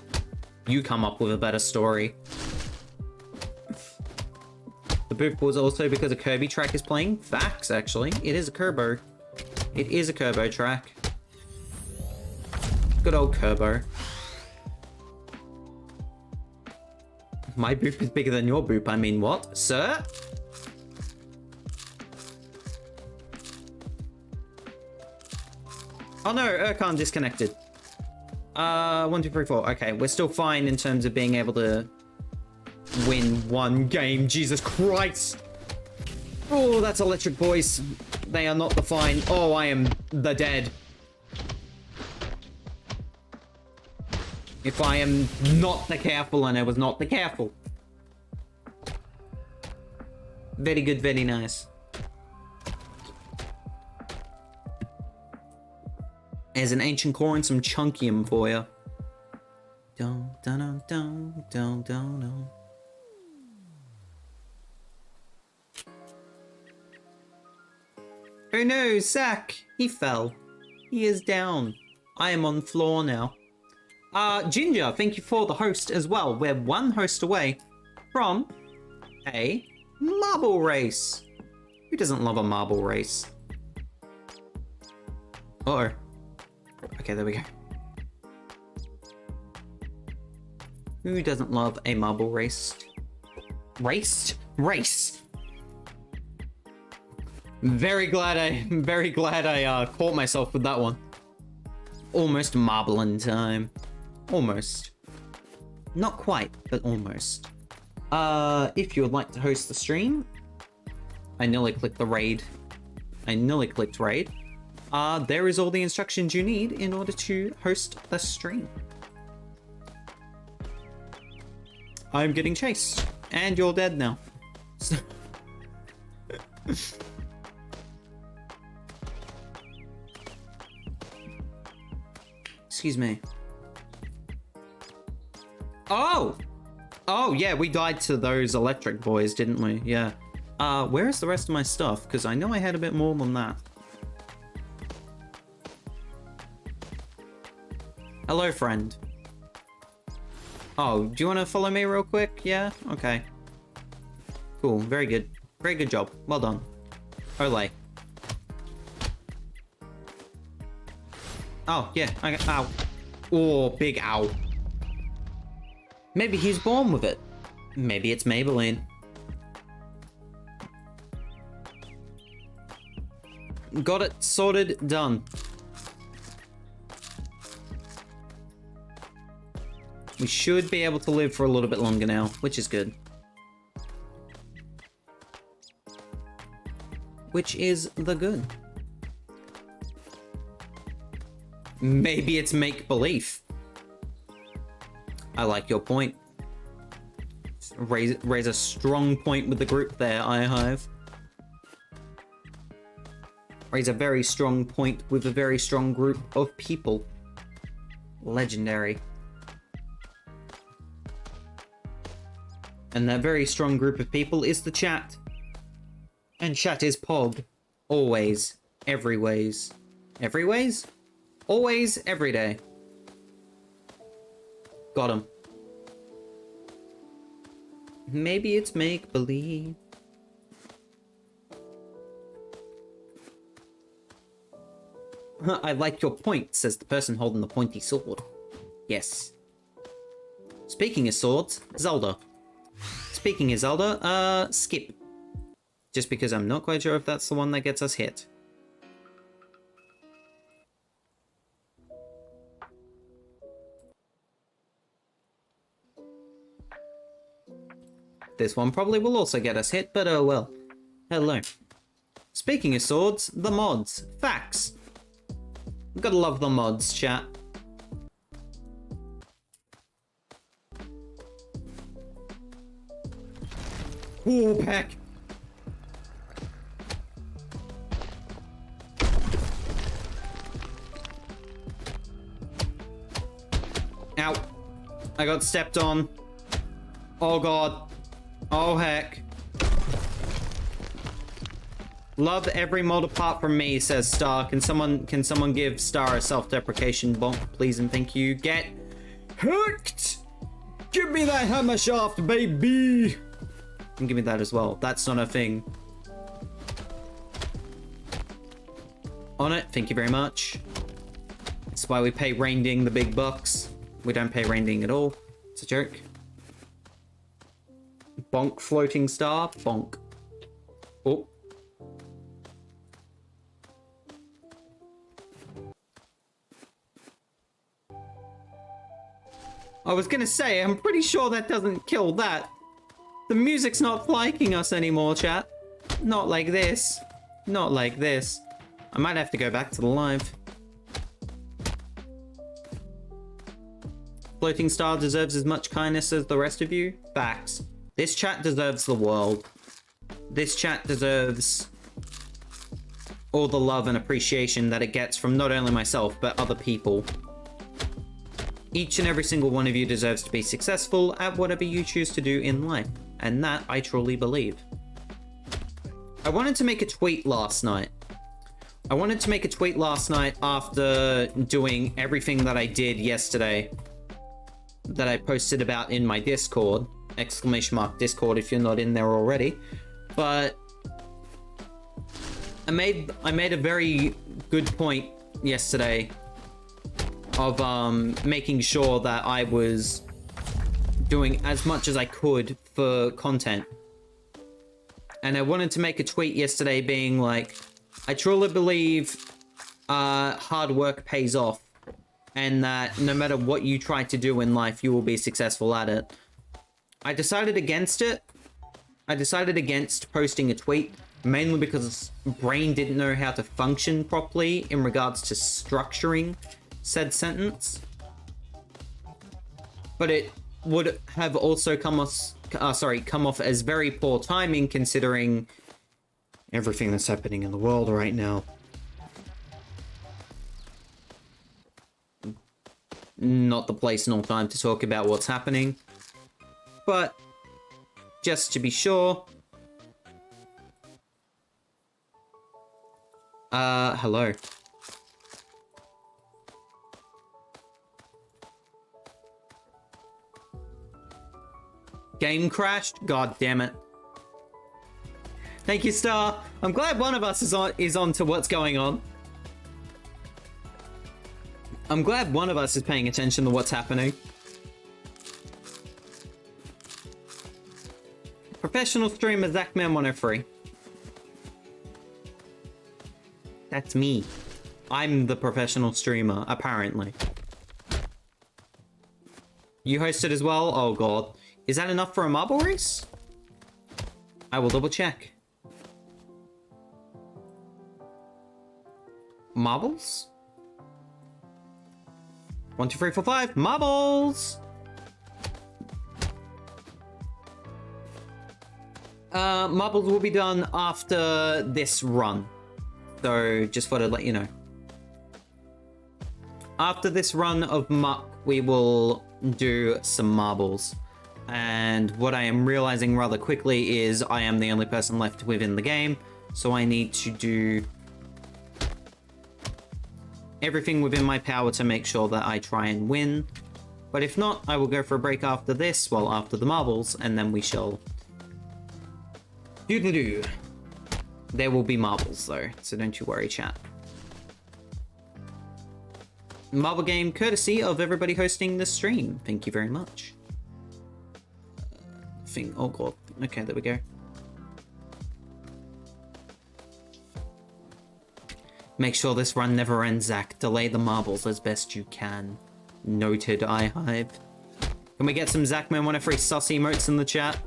S1: You come up with a better story. The boop was also because a Kirby track is playing. Facts, actually. It is a Kerbo. It is a Kerbo track. Good old Kerbo. My boop is bigger than your boop. I mean, what? Sir? Oh no, Urkhan disconnected. 1, 2, 3, 4. Okay, we're still fine in terms of being able to win one game. Jesus Christ! Oh, that's electric boys. They are not the fine. Oh, I am the dead. If I am not the careful, and I was not the careful. Very good, very nice. There's an ancient core and some chunkium for you. Dun, dun, dun, dun, dun, dun, dun. Oh no, Zach! He fell. He is down. I am on floor now. Ginger, thank you for the host as well. We're one host away from a marble race. Who doesn't love a marble race? Uh-oh. Okay, there we go. Who doesn't love a marble race? Race. Very glad I caught myself with that one. Almost marbling time. Almost. Not quite, but almost. If you would like to host the stream, I nearly clicked the raid. There is all the instructions you need in order to host the stream. I'm getting chased, and you're dead now. Excuse me. Oh yeah, we died to those electric boys, didn't we? Yeah. Where is the rest of my stuff? Because I know I had a bit more than that. Hello, friend. Oh, do you want to follow me real quick? Yeah? Okay. Cool, very good. Very good job. Well done. Olay. Oh, yeah. Okay. Ow. Oh, big ow. Maybe he's born with it. Maybe it's Maybelline. Got it sorted, done. We should be able to live for a little bit longer now, which is good. Which is the good. Maybe it's make-believe. I like your point. Raise a strong point with the group there, iHive. Raise a very strong point with a very strong group of people. Legendary. And that very strong group of people is the chat. And chat is Pog. Always. Every ways. Every ways? Always, every day. Got him. Maybe it's make-believe. I like your point, says the person holding the pointy sword. Yes. Speaking of swords, Zelda. Speaking of Zelda, skip. Just because I'm not quite sure if that's the one that gets us hit. This one probably will also get us hit, but oh well. Hello. Speaking of swords, the mods. Facts. Gotta love the mods, chat. Ooh, Peck. Ow. I got stepped on. Oh god. Oh heck. Love every mod apart from me, says Star. Can someone give Star a self-deprecation bonk, please and thank you. Get hooked! Give me that hammer shaft, baby! And give me that as well. That's not a thing. On it, thank you very much. That's why we pay Rainding the big bucks. We don't pay Rainding at all. It's a joke. Bonk, floating star. Bonk. Oh. I was gonna say, I'm pretty sure that doesn't kill that. The music's not liking us anymore, chat. Not like this. Not like this. I might have to go back to the live. Floating star deserves as much kindness as the rest of you. Facts. This chat deserves the world. This chat deserves all the love and appreciation that it gets from not only myself, but other people. Each and every single one of you deserves to be successful at whatever you choose to do in life. And that I truly believe. I wanted to make a tweet last night. After doing everything that I did yesterday that I posted about in my Discord. !Discord if you're not in there already. But I made a very good point yesterday of making sure that I was doing as much as I could for content. And I wanted to make a tweet yesterday being like, I truly believe hard work pays off, and that no matter what you try to do in life, you will be successful at it. I decided against it. I decided against posting a tweet, mainly because brain didn't know how to function properly in regards to structuring said sentence. But it would have also come off as very poor timing, considering everything that's happening in the world right now. Not the place nor time to talk about what's happening. But just to be sure. Hello. Game crashed? God damn it. Thank you, Star. I'm glad one of us is on to what's going on. I'm glad one of us is paying attention to what's happening. Professional streamer Zachman103. That's me. I'm the professional streamer, apparently. You hosted as well? Oh god. Is that enough for a marble race? I will double check. Marbles? 1, 2, 3, 4, 5. Marbles! Marbles will be done after this run. So, just thought I'd let you know. After this run of Muck, we will do some marbles. And what I am realizing rather quickly is I am the only person left within the game. So I need to do everything within my power to make sure that I try and win. But if not, I will go for a break after this, well, after the marbles, and then we shall do. There will be marbles though, so don't you worry, chat. Marble game courtesy of everybody hosting the stream. Thank you very much. Oh god. Okay, there we go. Make sure this run never ends, Zach. Delay the marbles as best you can. Noted, iHive. Can we get some Zachman103 sus emotes in the chat?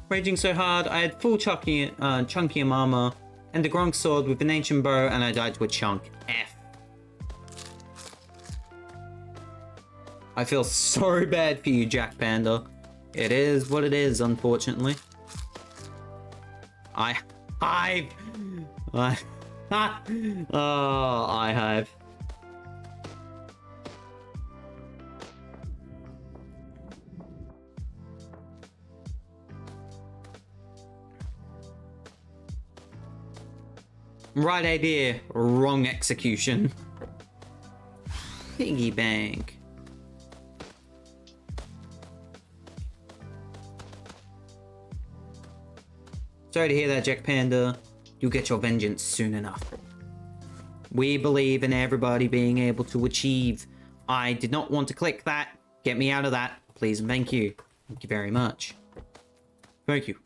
S1: Raging so hard, I had full chunkium armor and a Gronk sword with an ancient bow, and I died to a chunk. F. I feel so bad for you, Jack Panda. It is what it is, unfortunately. iHive. Oh, iHive. Right idea, wrong execution. Piggy bank. Sorry to hear that, Jack Panda. You'll get your vengeance soon enough. We believe in everybody being able to achieve. I did not want to click that. Get me out of that. please and thank you. Thank you very much. Thank you.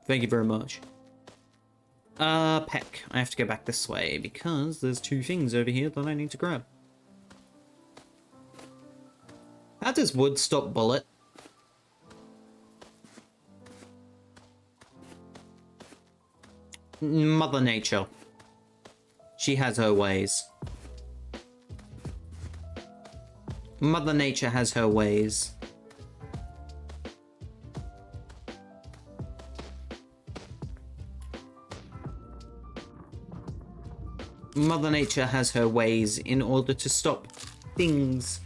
S1: Thank you very much. Peck. I have to go back this way because there's 2 things over here that I need to grab. How does wood stop bullet? Mother Nature. She has her ways. Mother Nature has her ways. Mother Nature has her ways in order to stop things.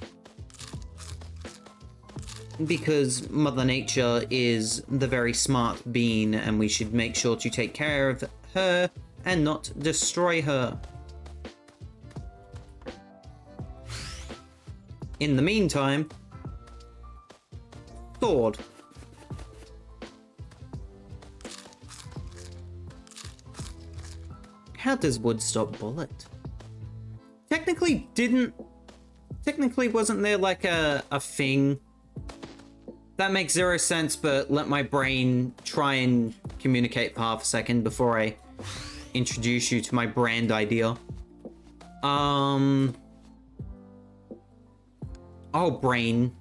S1: Because Mother Nature is the very smart being, and we should make sure to take care of her and not destroy her. In the meantime, sword. How does wood stop bullet? Technically wasn't there like a thing? That makes 0 sense, but let my brain try and communicate for half a second before I introduce you to my brand idea. Oh, brain.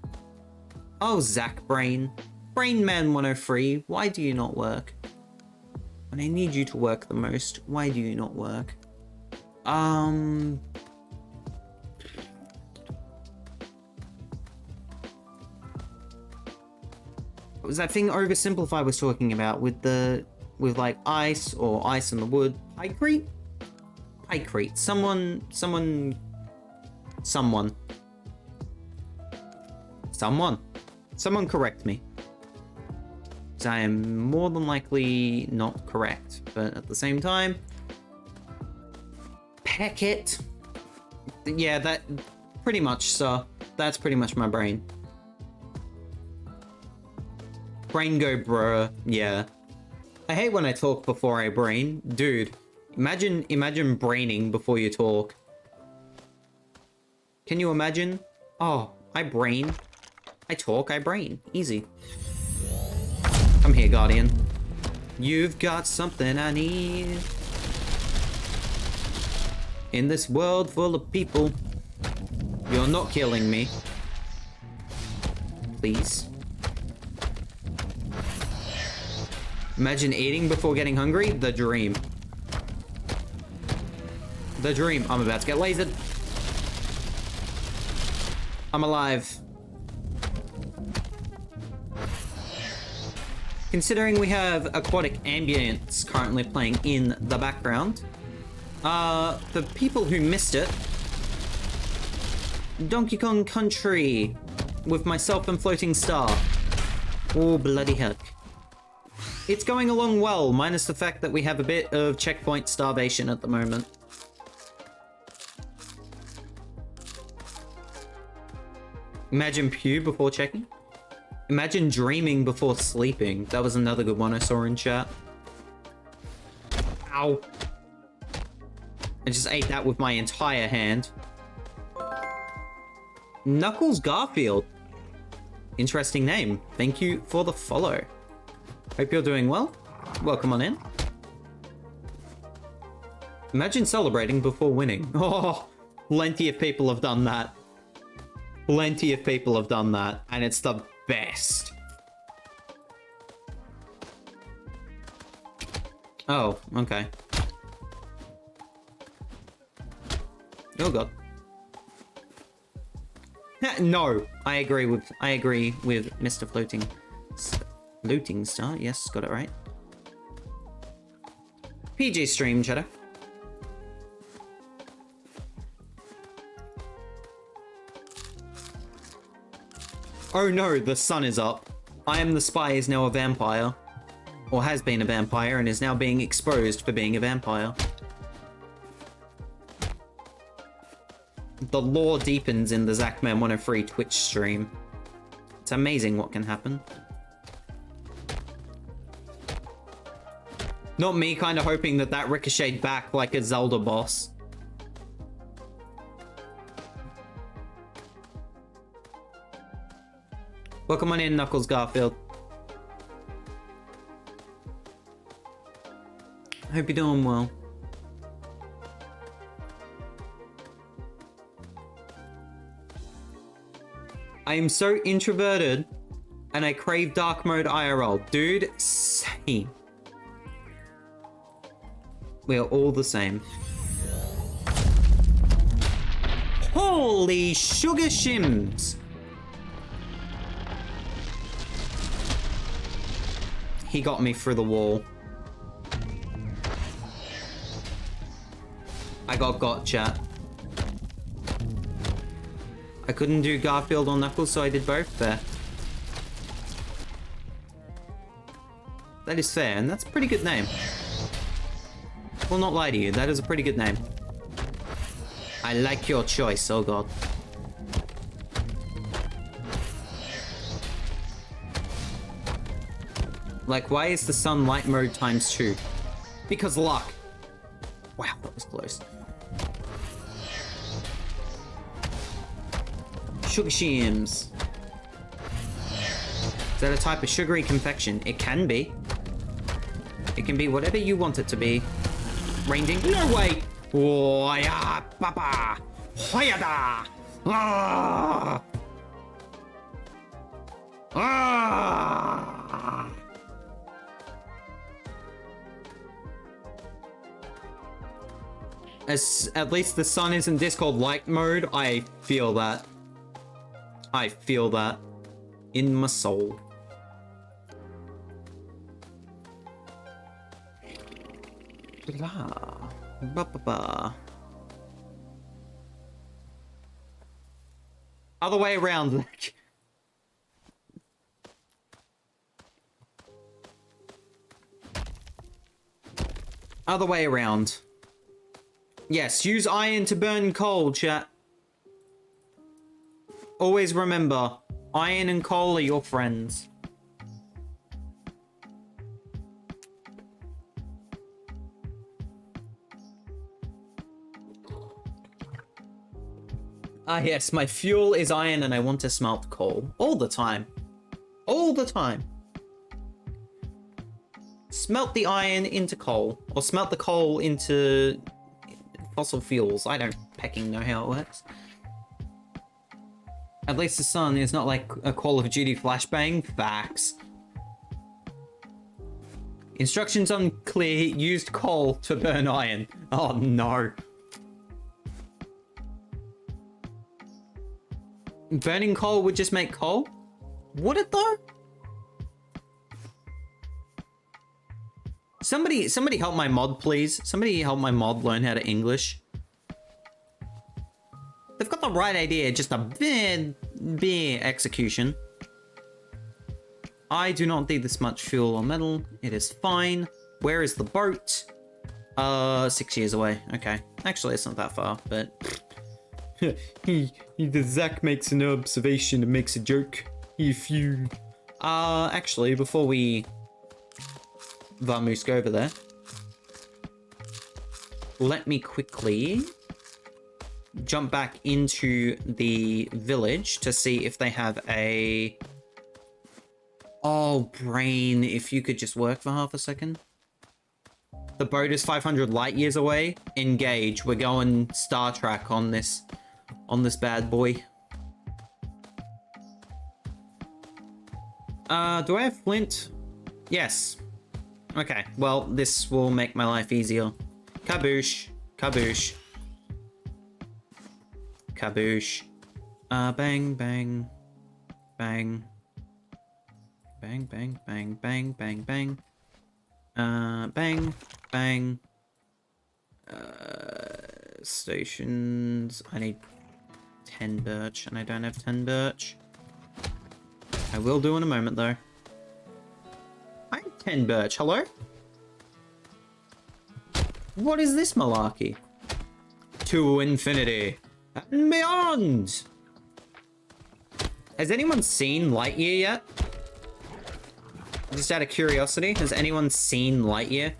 S1: Oh, Zach Brain. Brain Man 103, why do you not work? When I need you to work the most, why do you not work? What was that thing Oversimplify was talking about with like ice or ice in the wood? Pycrete? Pycrete. Someone correct me. Because I am more than likely not correct. But at the same time, peck it. Yeah, that pretty much, so that's pretty much my brain. Brain go bruh, yeah. I hate when I talk before I brain. Dude, imagine braining before you talk. Can you imagine? Oh, I brain. I talk, I brain. Easy. Come here, Guardian. You've got something I need. In this world full of people, you're not killing me. Please. Imagine eating before getting hungry. The dream. The dream. I'm about to get lasered. I'm alive. Considering we have aquatic ambience currently playing in the background, for people who missed it, Donkey Kong Country with myself and Floating Star. Oh, bloody heck. It's going along well, minus the fact that we have a bit of checkpoint starvation at the moment. Imagine pew before checking. Imagine dreaming before sleeping. That was another good one I saw in chat. Ow. I just ate that with my entire hand. Knuckles Garfield. Interesting name. Thank you for the follow. Hope you're doing well. Welcome on in. Imagine celebrating before winning. Oh, plenty of people have done that. Plenty of people have done that, and it's the best. Oh, okay. Oh god. No, I agree with Mr. Floating Star. Yes, got it right. PG stream, chatter. Oh no, the sun is up. I Am the Spy is now a vampire. Or has been a vampire and is now being exposed for being a vampire. The lore deepens in the Zachman103 Twitch stream. It's amazing what can happen. Not me kind of hoping that that ricocheted back like a Zelda boss. Welcome on in, Knuckles Garfield. Hope you're doing well. I am so introverted and I crave dark mode IRL. Dude, same. We are all the same. Holy sugar shims! He got me through the wall. I got chat. I couldn't do Garfield or Knuckles, so I did both there. That is fair, and that's a pretty good name. Will not lie to you, that is a pretty good name. I like your choice, oh god. Like, why is the sun light mode ×2? Because luck. Wow, that was close. Sugar shims. Is that a type of sugary confection? It can be. It can be whatever you want it to be. Ranging. No way! Oh, yeah, papa! Hoyada! Ah! Ah! As at least the sun isn't Discord light mode, I feel that. I feel that in my soul. Blah. Ba ba ba. Other way around, like. Other way around. Yes, use iron to burn coal, chat. Always remember, iron and coal are your friends. Ah yes, my fuel is iron and I want to smelt coal. All the time. All the time. Smelt the iron into coal. Or smelt the coal into fossil fuels. I don't pecking know how it works. At least the sun is not like a Call of Duty flashbang. Facts. Instructions unclear. Used coal to burn iron. Oh no. Burning coal would just make coal? Would it though? Somebody help my mod, please. Somebody help my mod learn how to English. They've got the right idea, just a bit execution. I do not need this much fuel or metal. It is fine. Where is the boat? 6 years away. Okay. Actually, it's not that far, but... Zach makes an observation and makes a joke. If you... actually, before we... Vamoose go over there. Let me quickly... jump back into the village to see if they have a... Oh, brain, if you could just work for half a second. The boat is 500 light years away. Engage. We're going Star Trek on this bad boy. Do I have flint? Yes. Okay, well, this will make my life easier. Kaboosh. Kaboosh. Kaboosh. Bang, bang. Bang. Bang, bang, bang, bang, bang, bang. Bang, bang. Stations. I need 10 birch, and I don't have 10 birch. I will do in a moment, though. I have 10 birch. Hello? What is this malarkey? To infinity and beyond! Has anyone seen Lightyear yet? Just out of curiosity, has anyone seen Lightyear?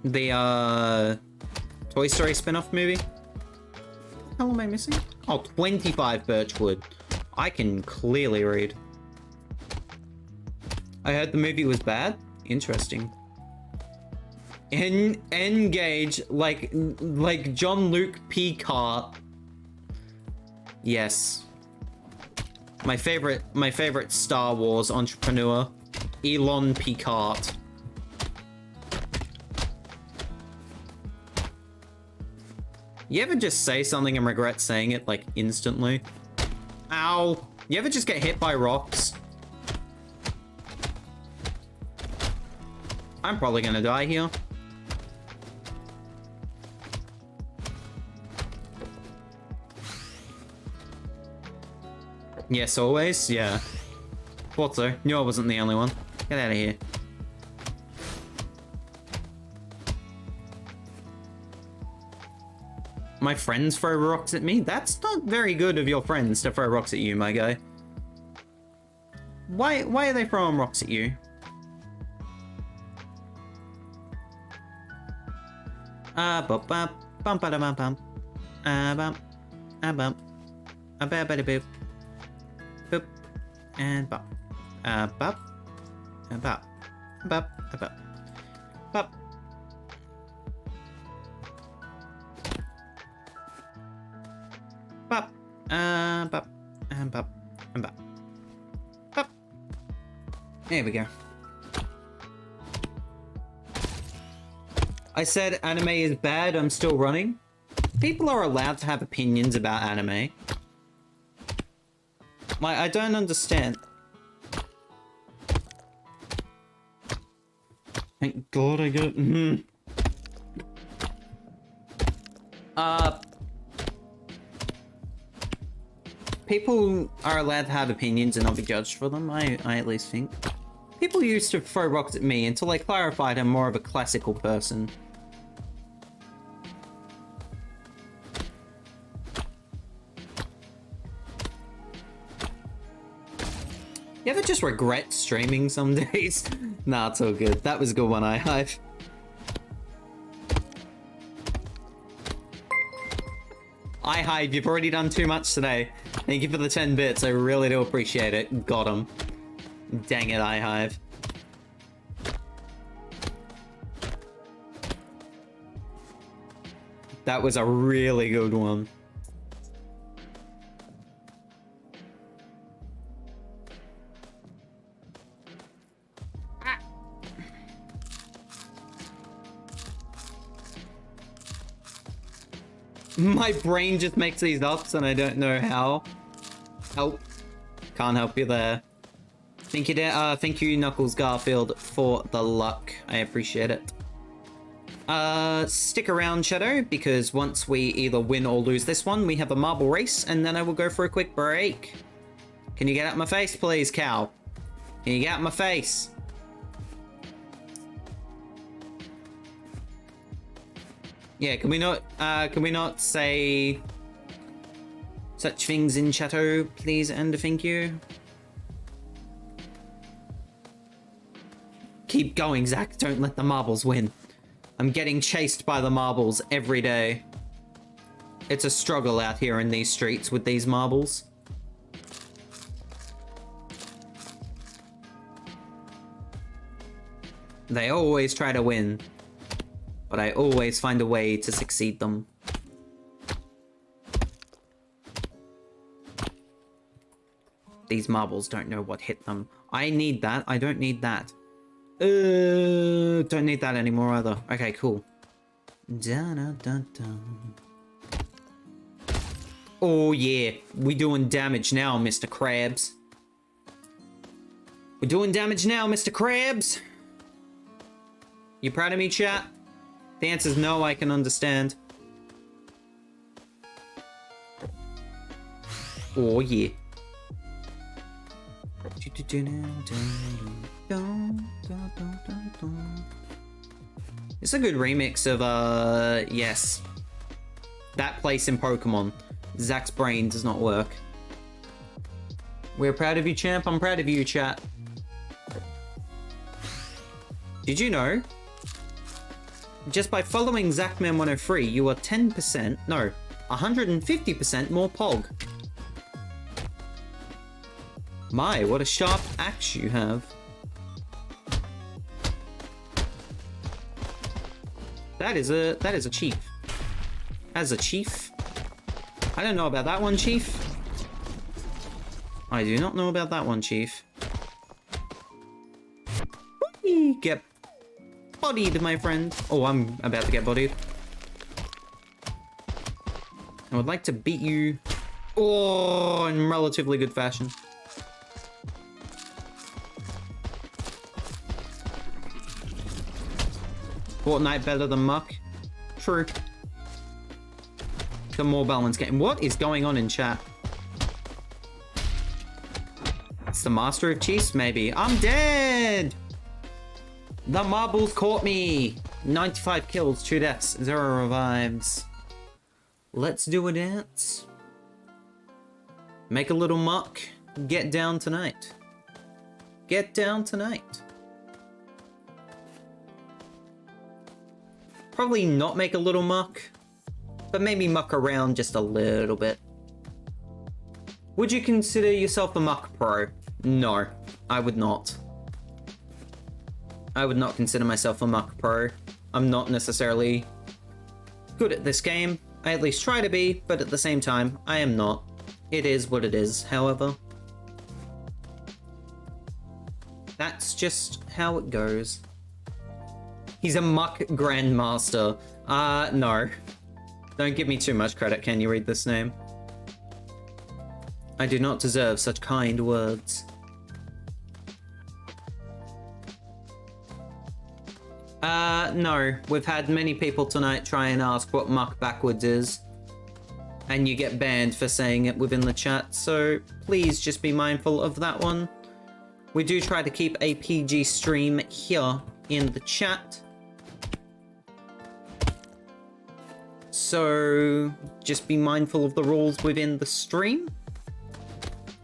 S1: The, Toy Story spin-off movie? What the hell am I missing? Oh, 25 birchwood. I can clearly read. I heard the movie was bad. Interesting. Engage like John Luke Picard. Yes. My favorite Star Wars entrepreneur, Elon Picard. You ever just say something and regret saying it like instantly? Ow. You ever just get hit by rocks? I'm probably gonna die here. Yes, always? Yeah. Thought so. Knew I wasn't the only one. Get out of here. My friends throw rocks at me? That's not very good of your friends to throw rocks at you, my guy. Why are they throwing rocks at you? Bump bump bump bump bump bump bump bump boop boop and bump bump and bump bump bump bump. Bop, bop, and bop, and bop, bop. There we go. I said anime is bad, I'm still running. People are allowed to have opinions about anime. Like, I don't understand. Thank God I got... People are allowed to have opinions and not be judged for them, I at least think. People used to throw rocks at me until I clarified I'm more of a classical person. You ever just regret streaming some days? Nah, it's all good. That was a good one, iHive. iHive, you've already done too much today. Thank you for the 10 bits. I really do appreciate it. Got him. Dang it, iHive. That was a really good one. My brain just makes these ups and I don't know how. Help. Can't help you there. Thank you, Knuckles Garfield, for the luck. I appreciate it. Stick around, Shadow, because once we either win or lose this one, we have a marble race, and then I will go for a quick break. Can you get out my face, please, cow? Can you get out my face? Yeah, can we not say such things in Chateau, please, and thank you? Keep going, Zach. Don't let the marbles win. I'm getting chased by the marbles every day. It's a struggle out here in these streets with these marbles. They always try to win, but I always find a way to succeed them. These marbles don't know what hit them. I need that. I don't need that. Don't need that anymore either. Okay, cool. Dun, dun, dun. Oh yeah, we doing damage now, Mr. Krabs. We're doing damage now, Mr. Krabs. You proud of me, chat? The answer's no, I can understand. Oh yeah. It's a good remix of, yes. That place in Pokemon. Zach's brain does not work. We're proud of you, champ. I'm proud of you, chat. Did you know? Just by following Zachman103, you are 10%, no, 150% more pog. My, what a sharp axe you have. That is a chief. As a chief. I don't know about that one, chief. I do not know about that one, chief. Whee! Get bodied, my friend. Oh, I'm about to get bodied. I would like to beat you. Oh, in relatively good fashion. Fortnite better than Muck. True. The more balanced game. What is going on in chat? It's the Master of Chiefs, maybe. I'm dead! The marbles caught me! 95 kills, 2 deaths, 0 revives. Let's do a dance. Make a little muck. Get down tonight. Get down tonight. Probably not make a little muck, but maybe muck around just a little bit. Would you consider yourself a muck pro? No, I would not. I would not consider myself a muck pro. I'm not necessarily good at this game. I at least try to be, but at the same time, I am not. It is what it is, however. That's just how it goes. He's a muck grandmaster. No. Don't give me too much credit, can you read this name? I do not deserve such kind words. No. We've had many people tonight try and ask what muck backwards is. And you get banned for saying it within the chat, so please just be mindful of that one. We do try to keep a PG stream here in the chat. So just be mindful of the rules within the stream.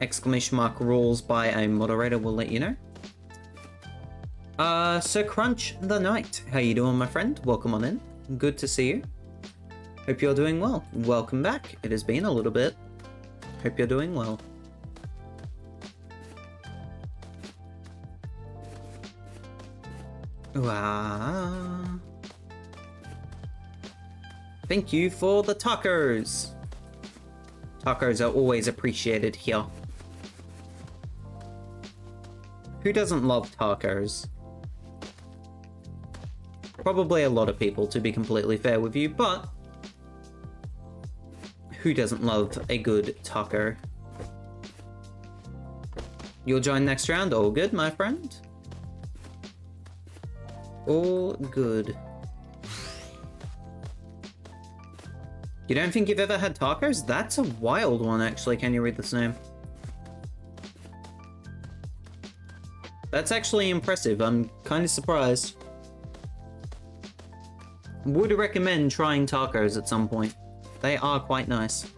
S1: Exclamation mark rules by a moderator will let you know. Sir Crunch the Knight, how you doing, my friend? Welcome on in. Good to see you. Hope you're doing well. Welcome back. It has been a little bit. Hope you're doing well. Wow. Thank you for the tacos. Tacos are always appreciated here. Who doesn't love tacos? Probably a lot of people, to be completely fair with you, but who doesn't love a good taco? You'll join next round? All good, my friend? All good. You don't think you've ever had tacos? That's a wild one, actually. Can you read this name? That's actually impressive. I'm kind of surprised. Would recommend trying tacos at some point. They are quite nice.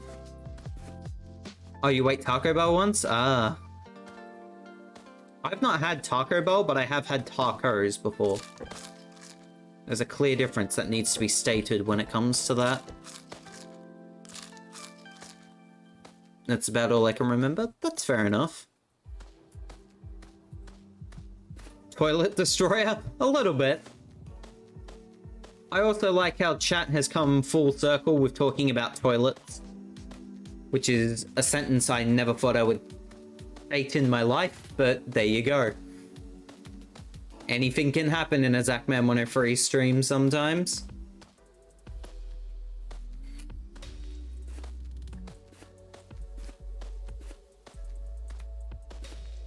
S1: Oh, you ate Taco Bell once? Ah. I've not had Taco Bell, but I have had tacos before. There's a clear difference that needs to be stated when it comes to that. That's about all I can remember. That's fair enough. Toilet Destroyer? A little bit. I also like how chat has come full circle with talking about toilets. Which is a sentence I never thought I would state in my life, but there you go. Anything can happen in a Zachman 103 stream sometimes.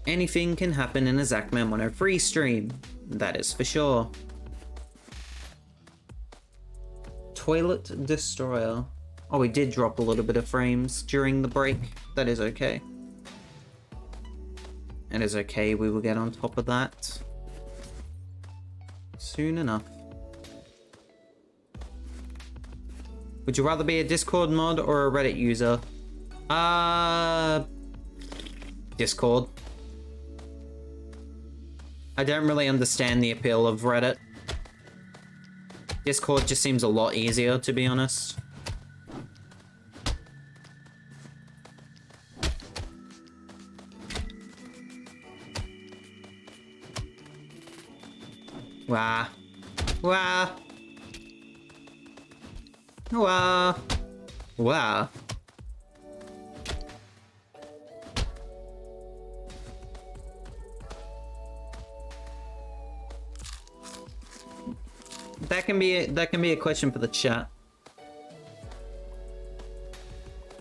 S1: Anything can happen in a Zachman 103 stream. That is for sure. Toilet Destroyer. Oh, we did drop a little bit of frames during the break. That is okay. It is okay, we will get on top of that soon enough. Would you rather be a Discord mod or a Reddit user? Discord. I don't really understand the appeal of Reddit. Discord just seems a lot easier, to be honest. Wah. Wah. Wah. Wah. That can be a question for the chat.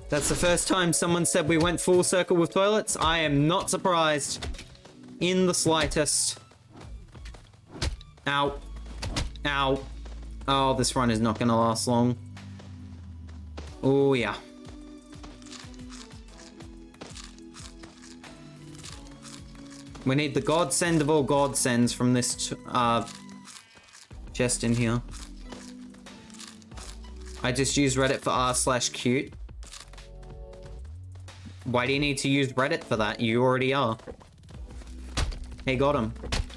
S1: That's the first time someone said we went full circle with toilets. I am not surprised in the slightest. Ow. Ow. Oh, this run is not gonna last long. Oh, yeah. We need the godsend of all godsends from this chest in here. I just used Reddit for r/cute. Why do you need to use Reddit for that? You already are. Hey, got him.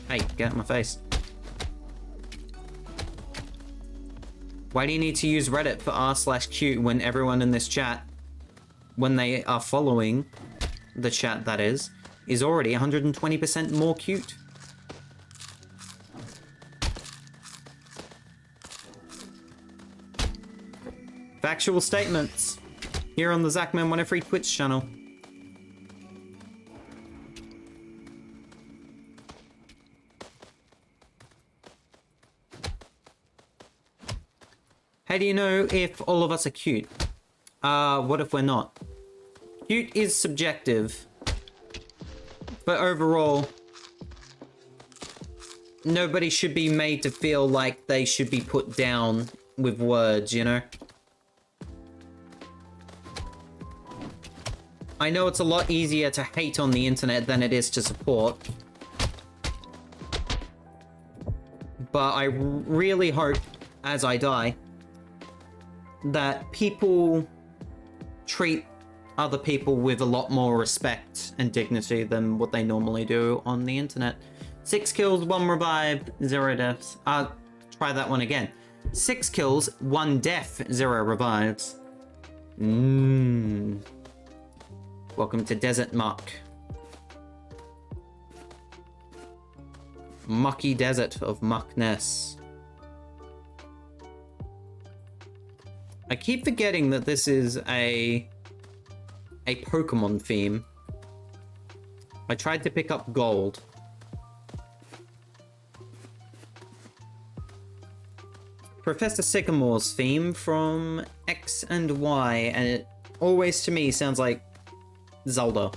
S1: Hey, get out of my face. Why do you need to use Reddit for r/cute when everyone in this chat, when they are following the chat that is already 120% more cute? Factual statements here on the Zachman103 Twitch channel. How do you know if all of us are cute? What if we're not? Cute is subjective. But overall, nobody should be made to feel like they should be put down with words, you know? I know it's a lot easier to hate on the internet than it is to support. But I really hope, as I die, that people treat other people with a lot more respect and dignity than what they normally do on the internet. 6 kills, 1 revive, 0 deaths. Try that one again. 6 kills, 1 death, 0 revives. Welcome to Desert Muck. Mucky desert of muckness. I keep forgetting that this is a Pokemon theme. I tried to pick up gold. Professor Sycamore's theme from X and Y, and it always to me sounds like Zelda.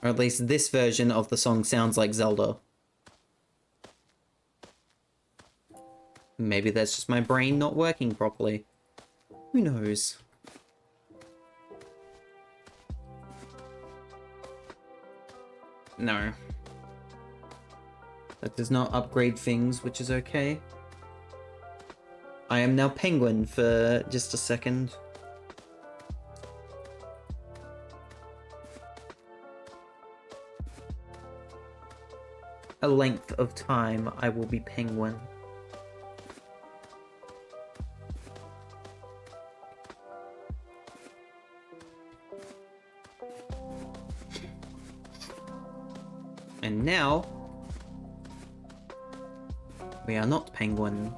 S1: Or at least this version of the song sounds like Zelda. Maybe that's just my brain not working properly. Who knows? No. That does not upgrade things, which is okay. I am now Penguin for just a second. A length of time I will be Penguin. And now, we are not Penguin.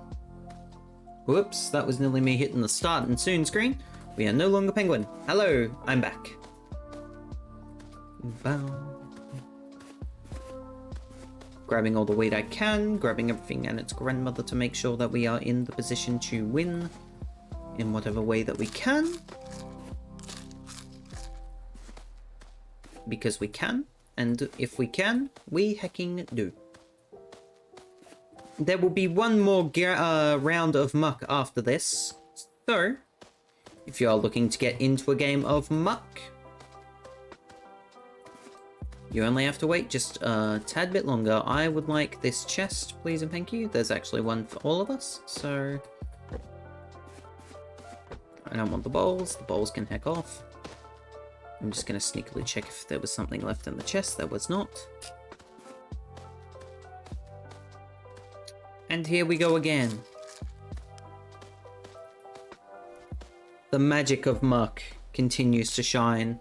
S1: Whoops, that was nearly me hitting the start and soon screen. We are no longer Penguin. Hello, I'm back. Grabbing all the weed I can, grabbing everything and its grandmother to make sure that we are in the position to win in whatever way that we can. Because we can. And if we can, we hecking do. There will be one more round of Muck after this. So, if you are looking to get into a game of Muck, you only have to wait just a tad bit longer. I would like this chest, please and thank you. There's actually one for all of us, so I don't want the bowls. The bowls can heck off. I'm just going to sneakily check if there was something left in the chest. There was not. And here we go again. The magic of Muck continues to shine.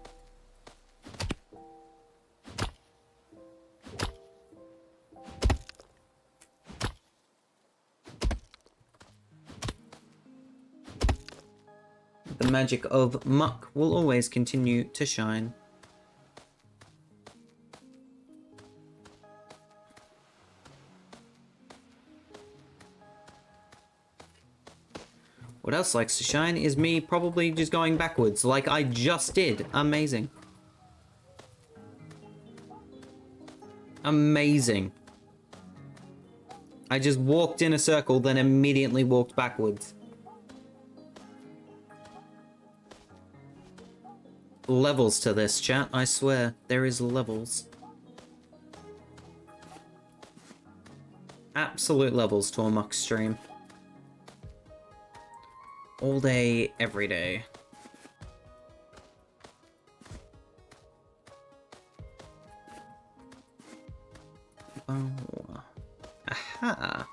S1: magic of muck will always continue to shine. What else likes to shine is me probably just going backwards like I just did. Amazing. Amazing. I just walked in a circle, then immediately walked backwards. Levels to this, chat, I swear. There is levels. Absolute levels to a muck stream. All day, every day. Oh. Aha.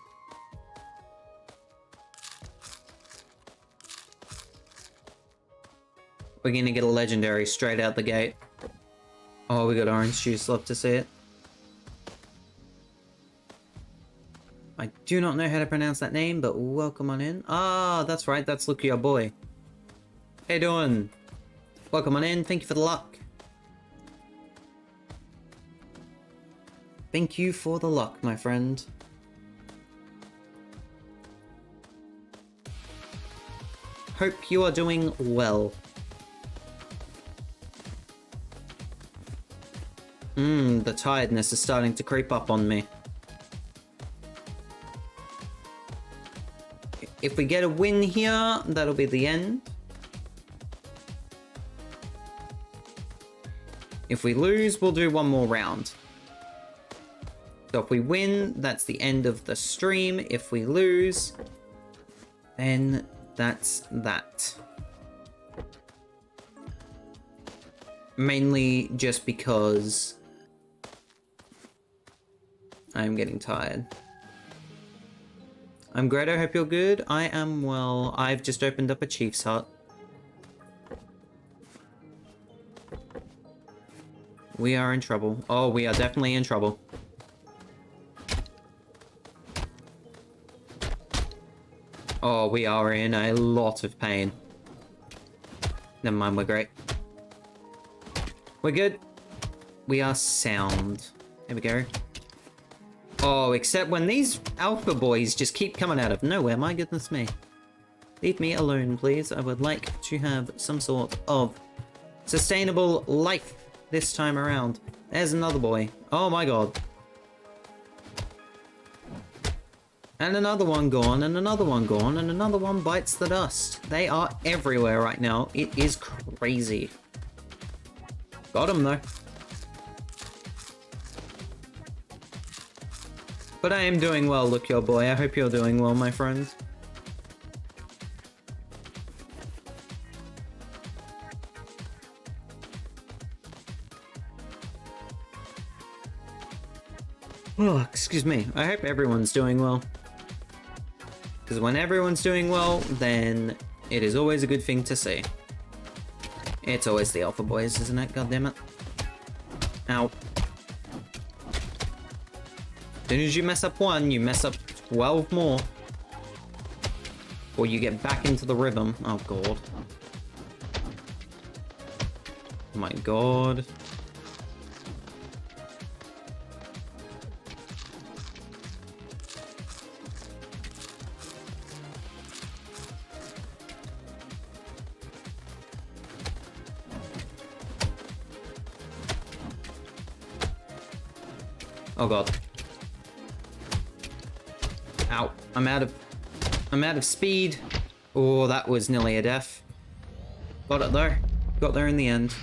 S1: We're gonna get a legendary straight out the gate. Oh, we got orange juice, love to see it. I do not know how to pronounce that name, but welcome on in. Ah, that's right, that's Lucky, our boy. How you doing? Welcome on in, thank you for the luck. Thank you for the luck, my friend. Hope you are doing well. The tiredness is starting to creep up on me. If we get a win here, that'll be the end. If we lose, we'll do one more round. So if we win, that's the end of the stream. If we lose, then that's that. Mainly just because I'm getting tired. I'm great, I hope you're good. I am well. I've just opened up a Chief's hut. We are in trouble. Oh, we are definitely in trouble. Oh, we are in a lot of pain. Never mind, we're great. We're good. We are sound. There we go. Oh, except when these alpha boys just keep coming out of nowhere, my goodness me. Leave me alone, please. I would like to have some sort of sustainable life this time around. There's another boy. Oh my god. And another one gone, and another one gone, and another one bites the dust. They are everywhere right now. It is crazy. Got him though. But I am doing well, look your boy. I hope you're doing well, my friend. Oh, excuse me. I hope everyone's doing well. Because when everyone's doing well, then it is always a good thing to see. It's always the alpha boys, isn't it? God damn it. Ow. As soon as you mess up one, you mess up 12 more. Or you get back into the rhythm. Oh god. Oh my god. Oh god. Ow. I'm out of speed. Oh, that was nearly a death. Got it though. Got there in the end.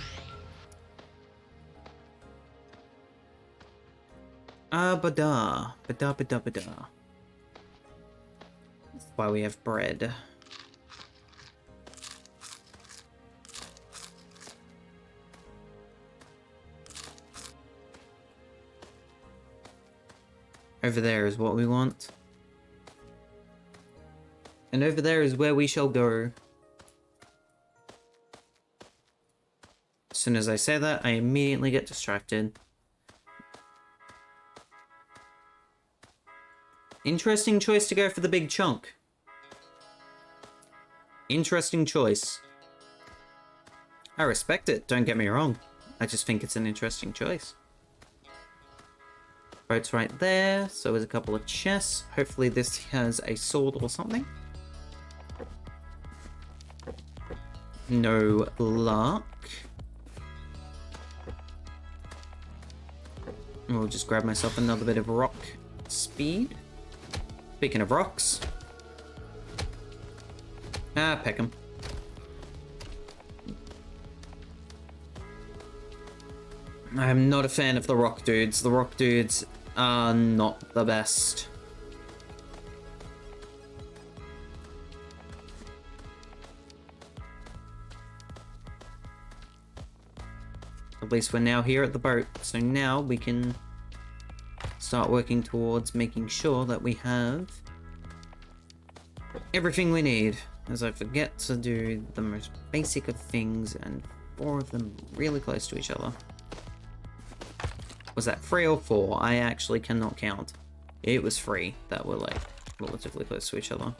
S1: Bada. Bada bada bada. That's why we have bread. Over there is what we want. And over there is where we shall go. As soon as I say that, I immediately get distracted. Interesting choice to go for the big chunk. Interesting choice. I respect it, don't get me wrong. I just think it's an interesting choice. Boat's right there, so there's a couple of chests. Hopefully this has a sword or something. No luck. We'll just grab myself another bit of rock speed. Speaking of rocks. Ah, peck 'em. I'm not a fan of the rock dudes. The rock dudes are not the best. At least we're now here at the boat, so now we can start working towards making sure that we have everything we need, as I forget to do the most basic of things, and 4 of them really close to each other. Was that 3 or 4? I actually cannot count. It was 3 that were like relatively close to each other.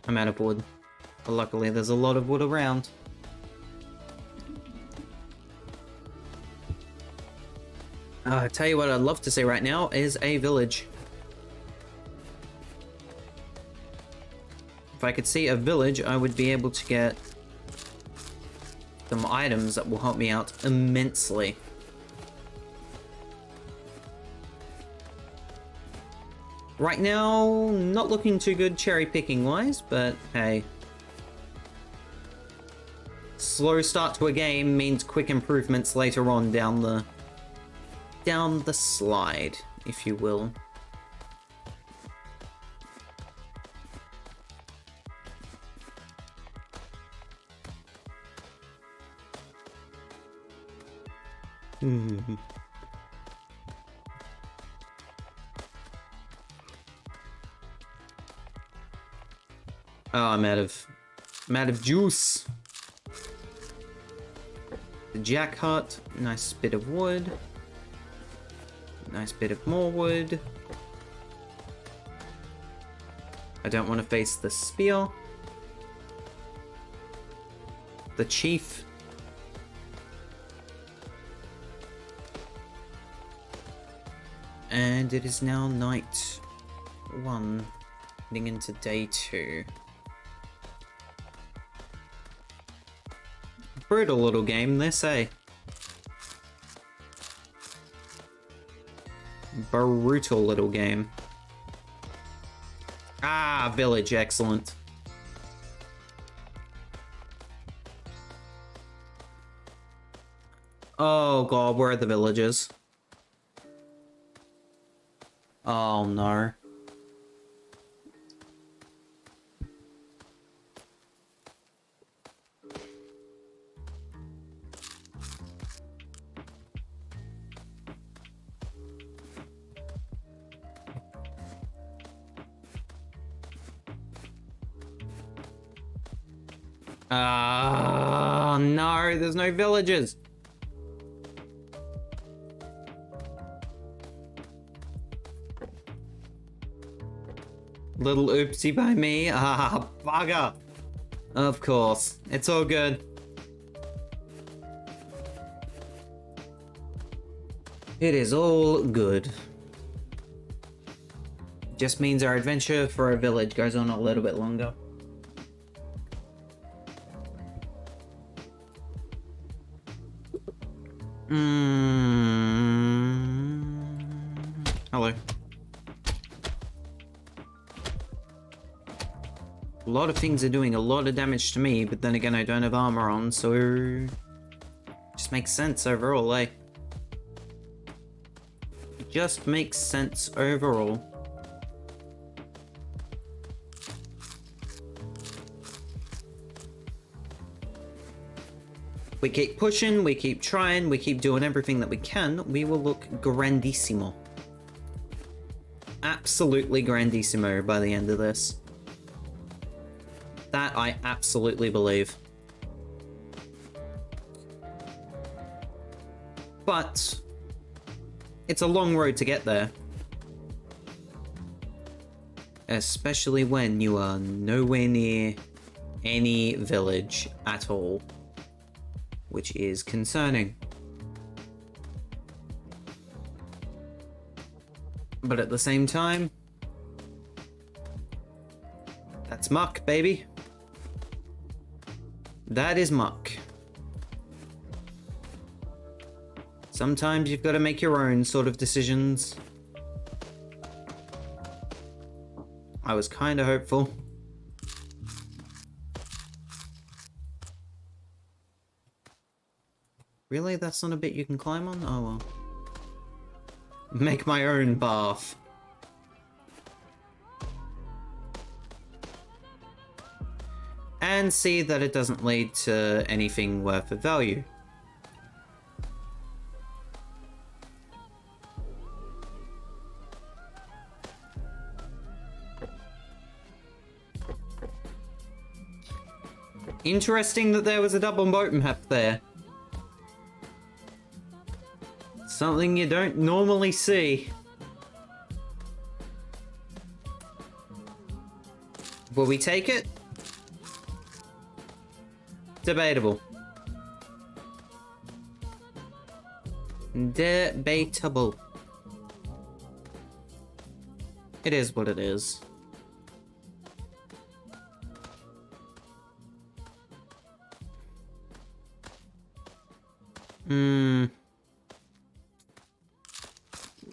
S1: I'm out of wood. But luckily there's a lot of wood around. I tell you what I'd love to see right now is a village. If I could see a village, I would be able to get some items that will help me out immensely. Right now, not looking too good cherry picking wise, but hey. Slow start to a game means quick improvements later on down the slide, if you will. Oh, I'm out of juice. The jack hut, nice bit of wood. Nice bit of more wood. I don't want to face the spear. The chief. And it is now night 1, heading into day 2. Brutal little game this, eh? Brutal little game. Ah, village, excellent. Oh god, where are the villages? Oh no. No, there's no villages. Little oopsie by me. Ah, bugger. Of course. It's all good. It is all good. Just means our adventure for a village goes on a little bit longer. Hello. A lot of things are doing a lot of damage to me, but then again I don't have armor on, so it just makes sense overall, eh? It just makes sense overall. We keep pushing, we keep trying, we keep doing everything that we can, we will look grandissimo. Absolutely grandissimo by the end of this. That I absolutely believe. But it's a long road to get there. Especially when you are nowhere near any village at all, which is concerning. But at the same time, that's muck, baby. That is muck. Sometimes you've got to make your own sort of decisions. I was kind of hopeful. Really? That's not a bit you can climb on? Oh well. Make my own path. And see that it doesn't lead to anything worth of value. Interesting that there was a double boat map there. Something you don't normally see. Will we take it? Debatable. Debatable. It is what it is.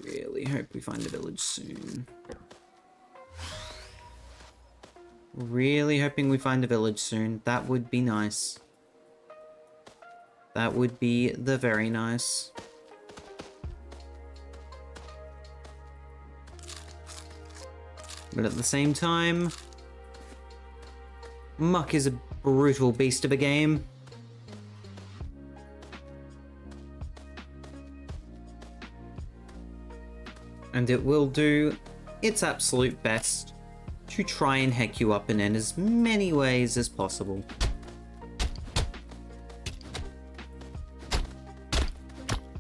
S1: Really hope we find a village soon. Really hoping we find a village soon. That would be nice. That would be the very nice. But at the same time, Muck is a brutal beast of a game. And it will do its absolute best to try and heck you up in as many ways as possible.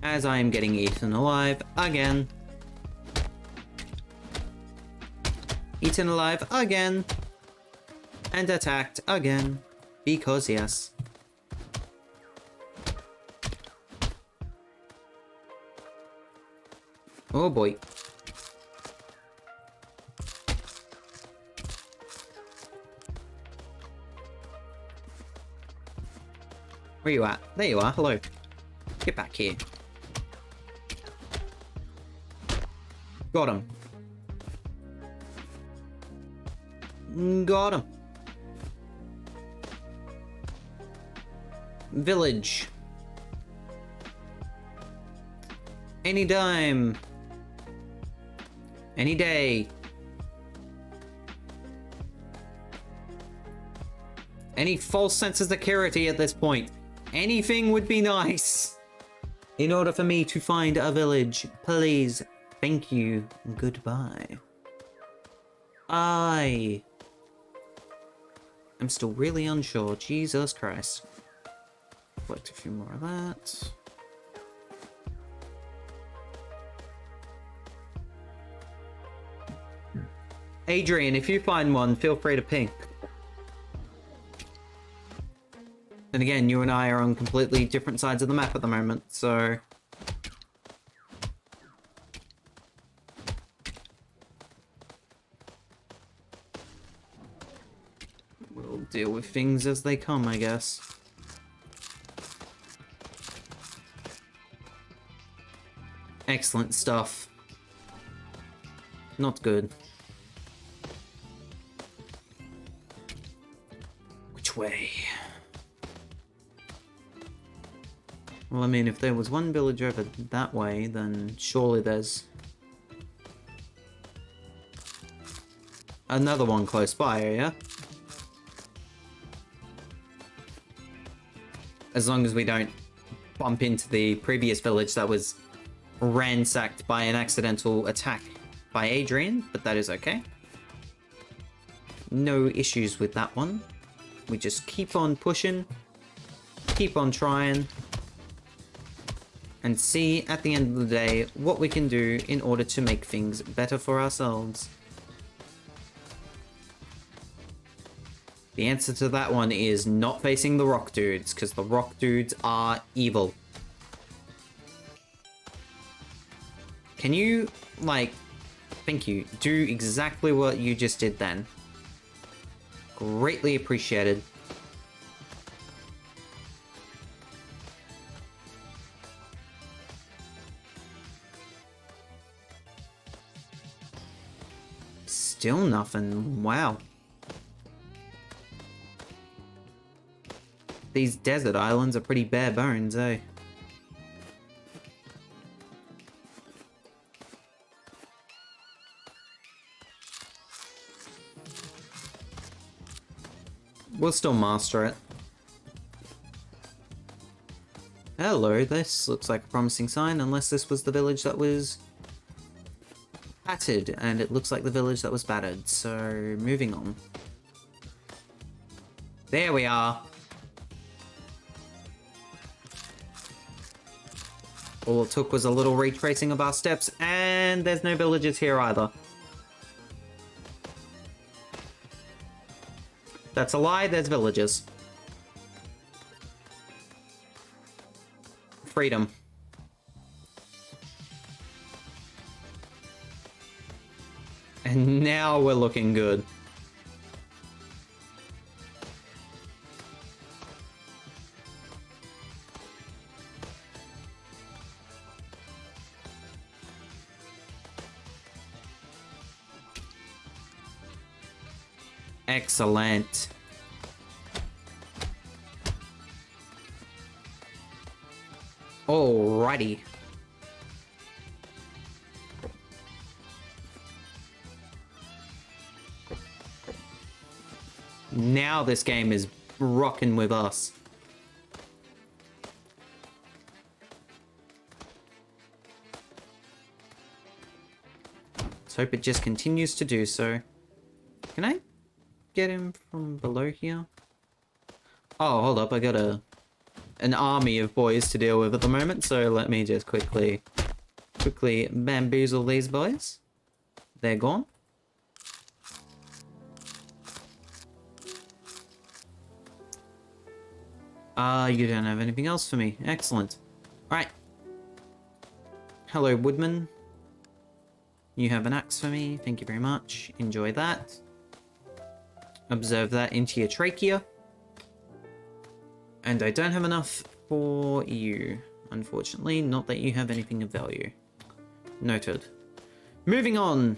S1: As I am getting eaten alive again. Eaten alive again. And attacked again. Because yes. Oh boy. Where you at? There you are. Hello. Get back here. Got him. Got him. Village. Any dime. Any day. Any false sense of security at this point. Anything would be nice. In order for me to find a village, please, thank you, goodbye. I'm still really unsure. Jesus Christ. Collect a few more of that. Adrian, if you find one, feel free to ping. And again, you and I are on completely different sides of the map at the moment, so... we'll deal with things as they come, I guess. Excellent stuff. Not good. Which way? Well, I mean, if there was one village over that way, then surely there's another one close by, yeah? As long as we don't bump into the previous village that was ransacked by an accidental attack by Adrian, but that is okay. No issues with that one. We just keep on pushing, keep on trying, and see at the end of the day what we can do in order to make things better for ourselves. The answer to that one is not facing the rock dudes, because the rock dudes are evil. Can you, like, thank you, do exactly what you just did then. Greatly appreciated. Still nothing. Wow. These desert islands are pretty bare bones, eh? We'll still master it. Hello, this looks like a promising sign, unless this was the village that was battered, and it looks like the village that was battered, so moving on. There we are. All it took was a little retracing of our steps, and there's no villagers here either. That's a lie, there's villagers. Freedom. And now we're looking good. Excellent. Alrighty. Now this game is rocking with us. Let's hope it just continues to do so. Can I get him from below here? Oh, hold up, I got an army of boys to deal with at the moment, so let me just quickly bamboozle these boys. They're gone. You don't have anything else for me. Excellent. Alright. Hello, woodman. You have an axe for me. Thank you very much. Enjoy that. Observe that into your trachea. And I don't have enough for you, unfortunately. Not that you have anything of value. Noted. Moving on.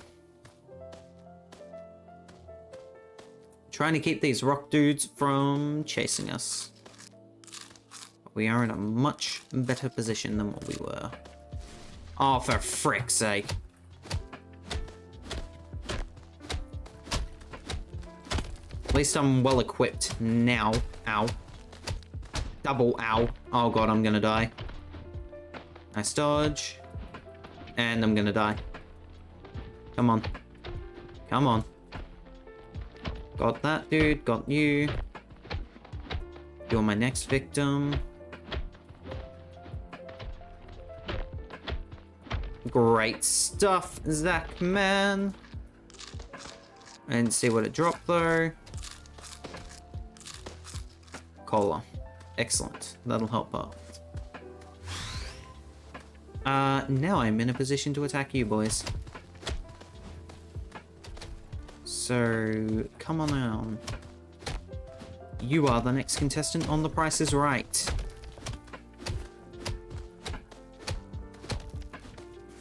S1: Trying to keep these rock dudes from chasing us. We are in a much better position than what we were. Oh, for frick's sake. At least I'm well equipped now. Ow. Double ow. Oh god, I'm gonna die. Nice dodge. And I'm gonna die. Come on. Come on. Got that dude, got you. You're my next victim. Great stuff, Zach, man. And see what it dropped though. Cola. Excellent. That'll help out. Now I'm in a position to attack you boys. So, come on down. You are the next contestant on The Price is Right.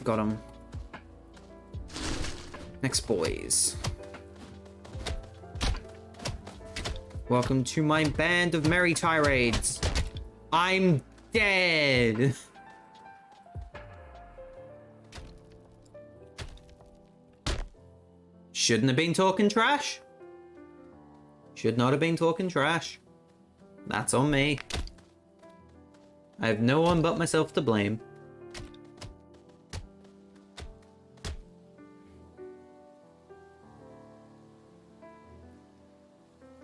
S1: Got him. Next, boys. Welcome to my band of merry tirades. I'm dead. Shouldn't have been talking trash. Should not have been talking trash. That's on me. I have no one but myself to blame.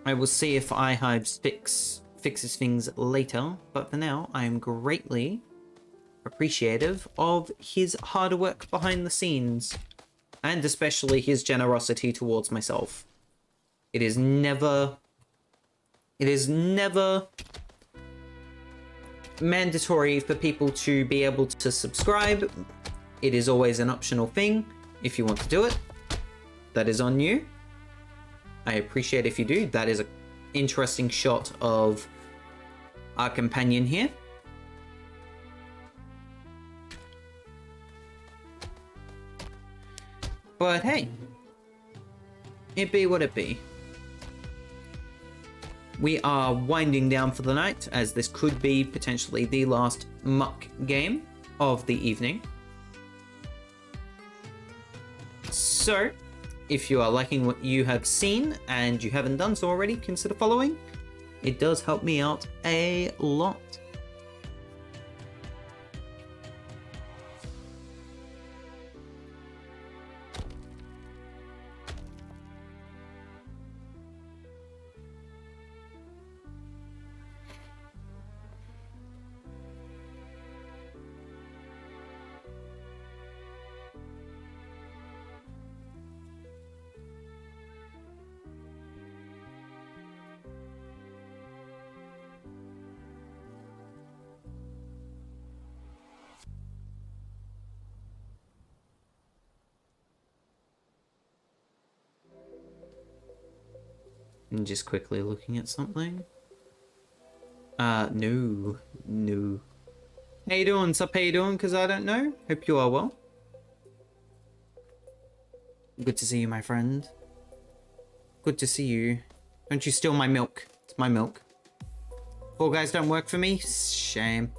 S1: I will see if iHives fixes things later, but for now, I am greatly appreciative of his hard work behind the scenes, and especially his generosity towards myself. It is never It is never mandatory for people to be able to subscribe. It is always an optional thing. If you want to do it, that is on you. I appreciate if you do. That is an interesting shot of our companion here. But hey, it be what it be. We are winding down for the night, as this could be potentially the last Muck game of the evening. So, if you are liking what you have seen and you haven't done so already, consider following. It does help me out a lot. And just quickly looking at something. No. How you doing? Sup, how you doing? Because I don't know. Hope you are well. Good to see you, my friend. Good to see you. Don't you steal my milk. It's my milk. Fall Guys don't work for me? Shame.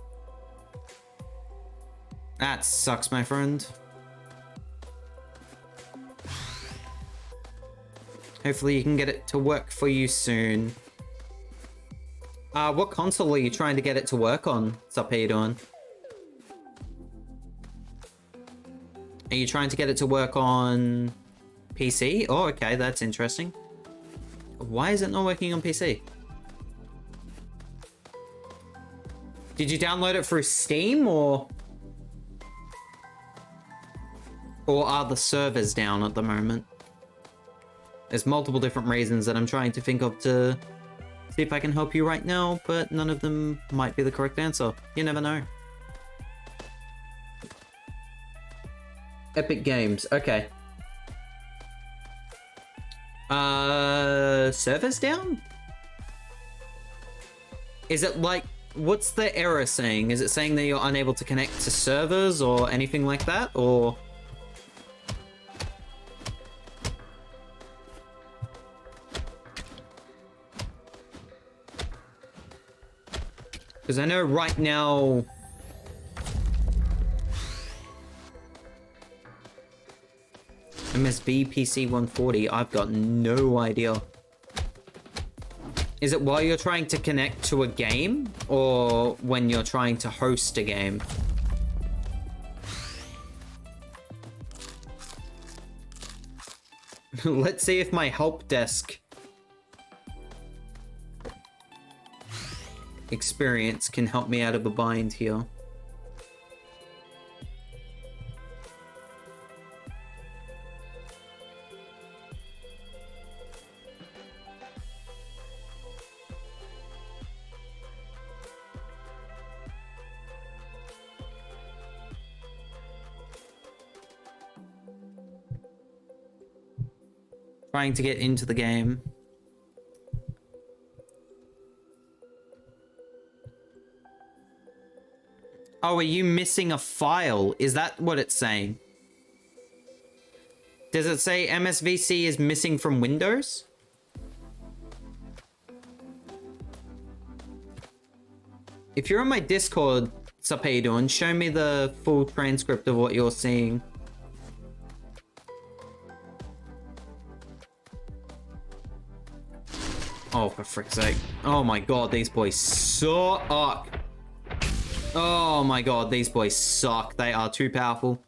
S1: That sucks, my friend. Hopefully you can get it to work for you soon. What console are you trying to get it to work on? Sup, how you doing? Are you trying to get it to work on PC? Oh, okay, that's interesting. Why is it not working on PC? Did you download it through Steam, or are the servers down at the moment? There's multiple different reasons that I'm trying to think of to see if I can help you right now, but none of them might be the correct answer. You never know. Epic Games, okay. Servers down? Is it like, what's the error saying? Is it saying that you're unable to connect to servers or anything like that, or? Because I know right now... MSV PC 140, I've got no idea. Is it while you're trying to connect to a game, or when you're trying to host a game? Let's see if my help desk experience can help me out of a bind here. Trying to get into the game. Oh, are you missing a file? Is that what it's saying? Does it say MSVC is missing from Windows? If you're on my Discord, sup, how you doing? Show me the full transcript of what you're seeing. Oh, for frick's sake. Oh my god, these boys suck. Oh my god, these boys suck. They are too powerful.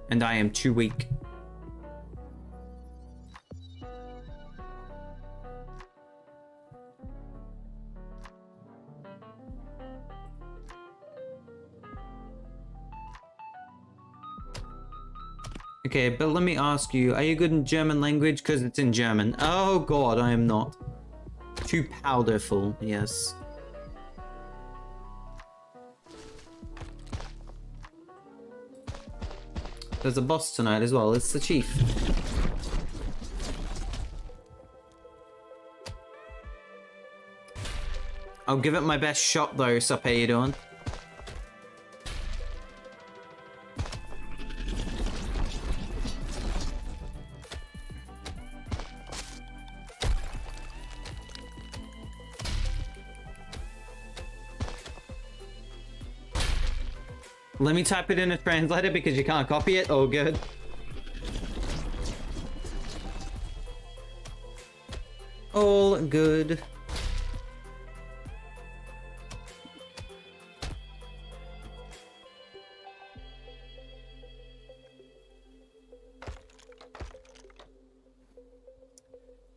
S1: And I am too weak. Okay, but let me ask you, are you good in German language? Because it's in German. Oh god, I am not. Too powderful, yes. There's a boss tonight as well. It's the chief. I'll give it my best shot though, sup, how you doing? Let me type it in a translator because you can't copy it. Oh, good. All good.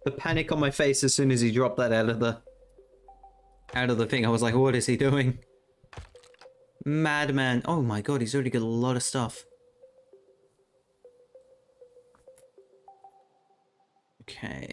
S1: The panic on my face as soon as he dropped that out of the thing. I was like, what is he doing? Madman. Oh my god, he's already got a lot of stuff. Okay.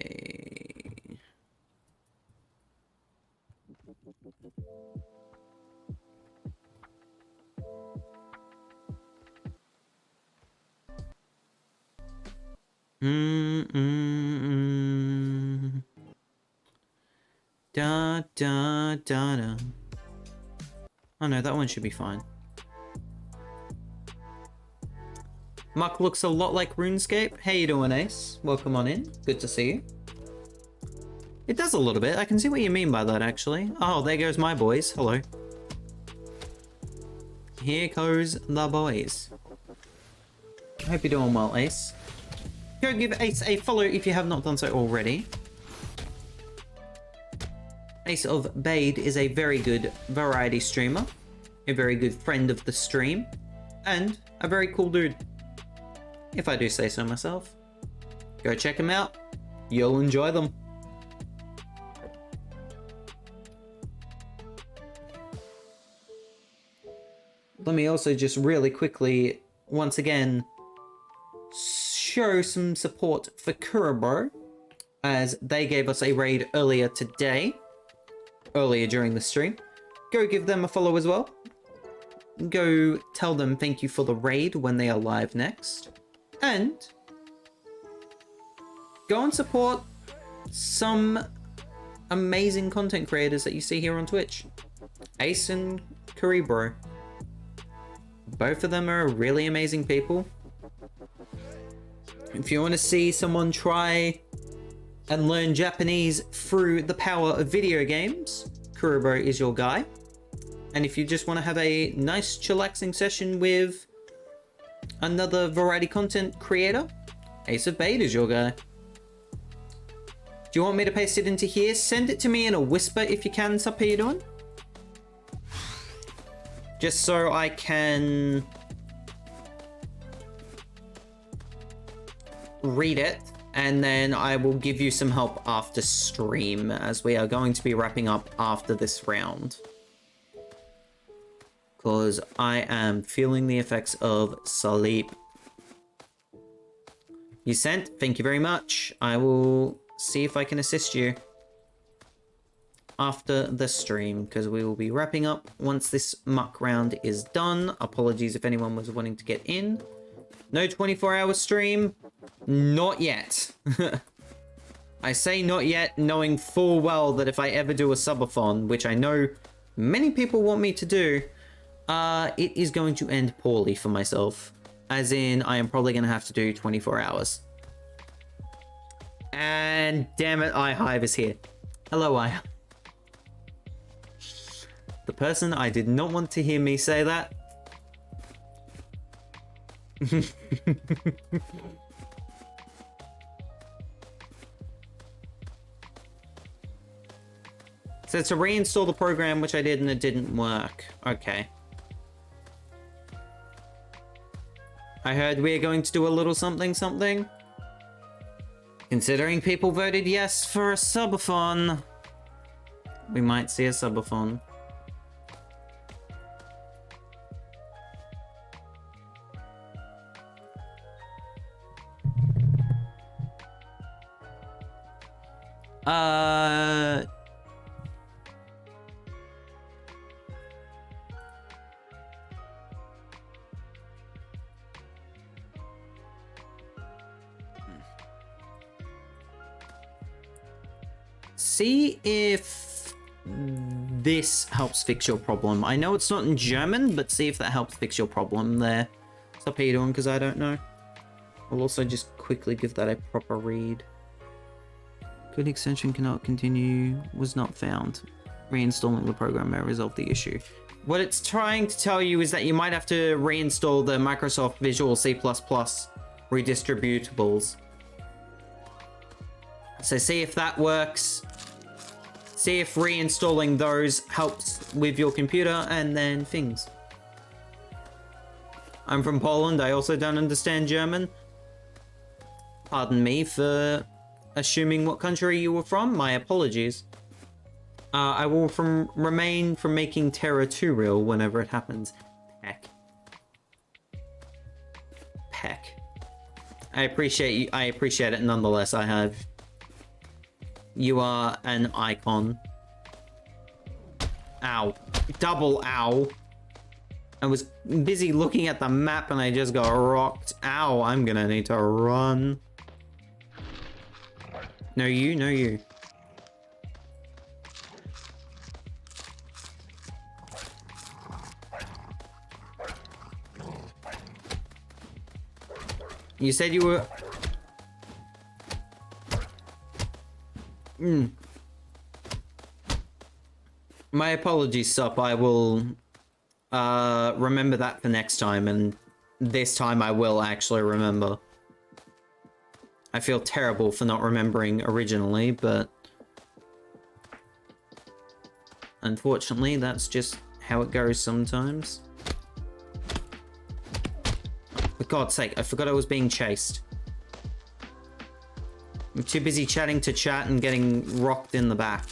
S1: Da da da da. Oh no, that one should be fine. Muck looks a lot like RuneScape. How you doing, Ace? Welcome on in. Good to see you. It does a little bit. I can see what you mean by that, actually. Oh, there goes my boys. Hello. Here goes the boys. I hope you're doing well, Ace. Go give Ace a follow if you have not done so already. Ace of Bade is a very good variety streamer, a very good friend of the stream, and a very cool dude, if I do say so myself. Go check him out. You'll enjoy them. Let me also just really quickly, once again, show some support for Kurabo, as they gave us a raid earlier today. Earlier during the stream. Go give them a follow as well. Go tell them thank you for the raid when they are live next. And go and support some amazing content creators that you see here on Twitch. Ace and Kuribro. Both of them are really amazing people. If you want to see someone try and learn Japanese through the power of video games, Kurabo is your guy. And if you just want to have a nice chillaxing session with another variety content creator, Ace of Bade is your guy. Do you want me to paste it into here? Send it to me in a whisper if you can, sup, how you doing? Just so I can read it. And then I will give you some help after stream, as we are going to be wrapping up after this round. Because I am feeling the effects of sleep. You sent, thank you very much. I will see if I can assist you after the stream, because we will be wrapping up once this muck round is done. Apologies if anyone was wanting to get in. No 24-hour stream. Not yet. I say not yet, knowing full well that if I ever do a subathon, which I know many people want me to do, it is going to end poorly for myself. As in, I am probably going to have to do 24 hours. And damn it, iHive is here. Hello, iHive. The person I did not want to hear me say that. So to reinstall the program, which I did and it didn't work. Okay. I heard we're going to do a little something something. Considering people voted yes for a subathon, we might see a subathon. See if this helps fix your problem. I know it's not in German, but see if that helps fix your problem there. Stop how you doing, because I don't know. I'll also just quickly give that a proper read. Good extension cannot continue, was not found. Reinstalling the program may resolve the issue. What it's trying to tell you is that you might have to reinstall the Microsoft Visual C++ redistributables. So see if that works. See if reinstalling those helps with your computer, and then things. I'm from Poland, I also don't understand German. Pardon me for assuming what country you were from, my apologies. I will remain from making Terra 2 real whenever it happens. Peck. Peck. I appreciate it nonetheless, I have. You are an icon. Ow. Double ow. I was busy looking at the map and I just got rocked. Ow, I'm gonna need to run. No you, no you. You said you were... My apologies, Sup. I will remember that for next time, and this time I will actually remember. I feel terrible for not remembering originally, but unfortunately that's just how it goes sometimes. For God's sake, I forgot I was being chased. I'm too busy chatting to chat and getting rocked in the back.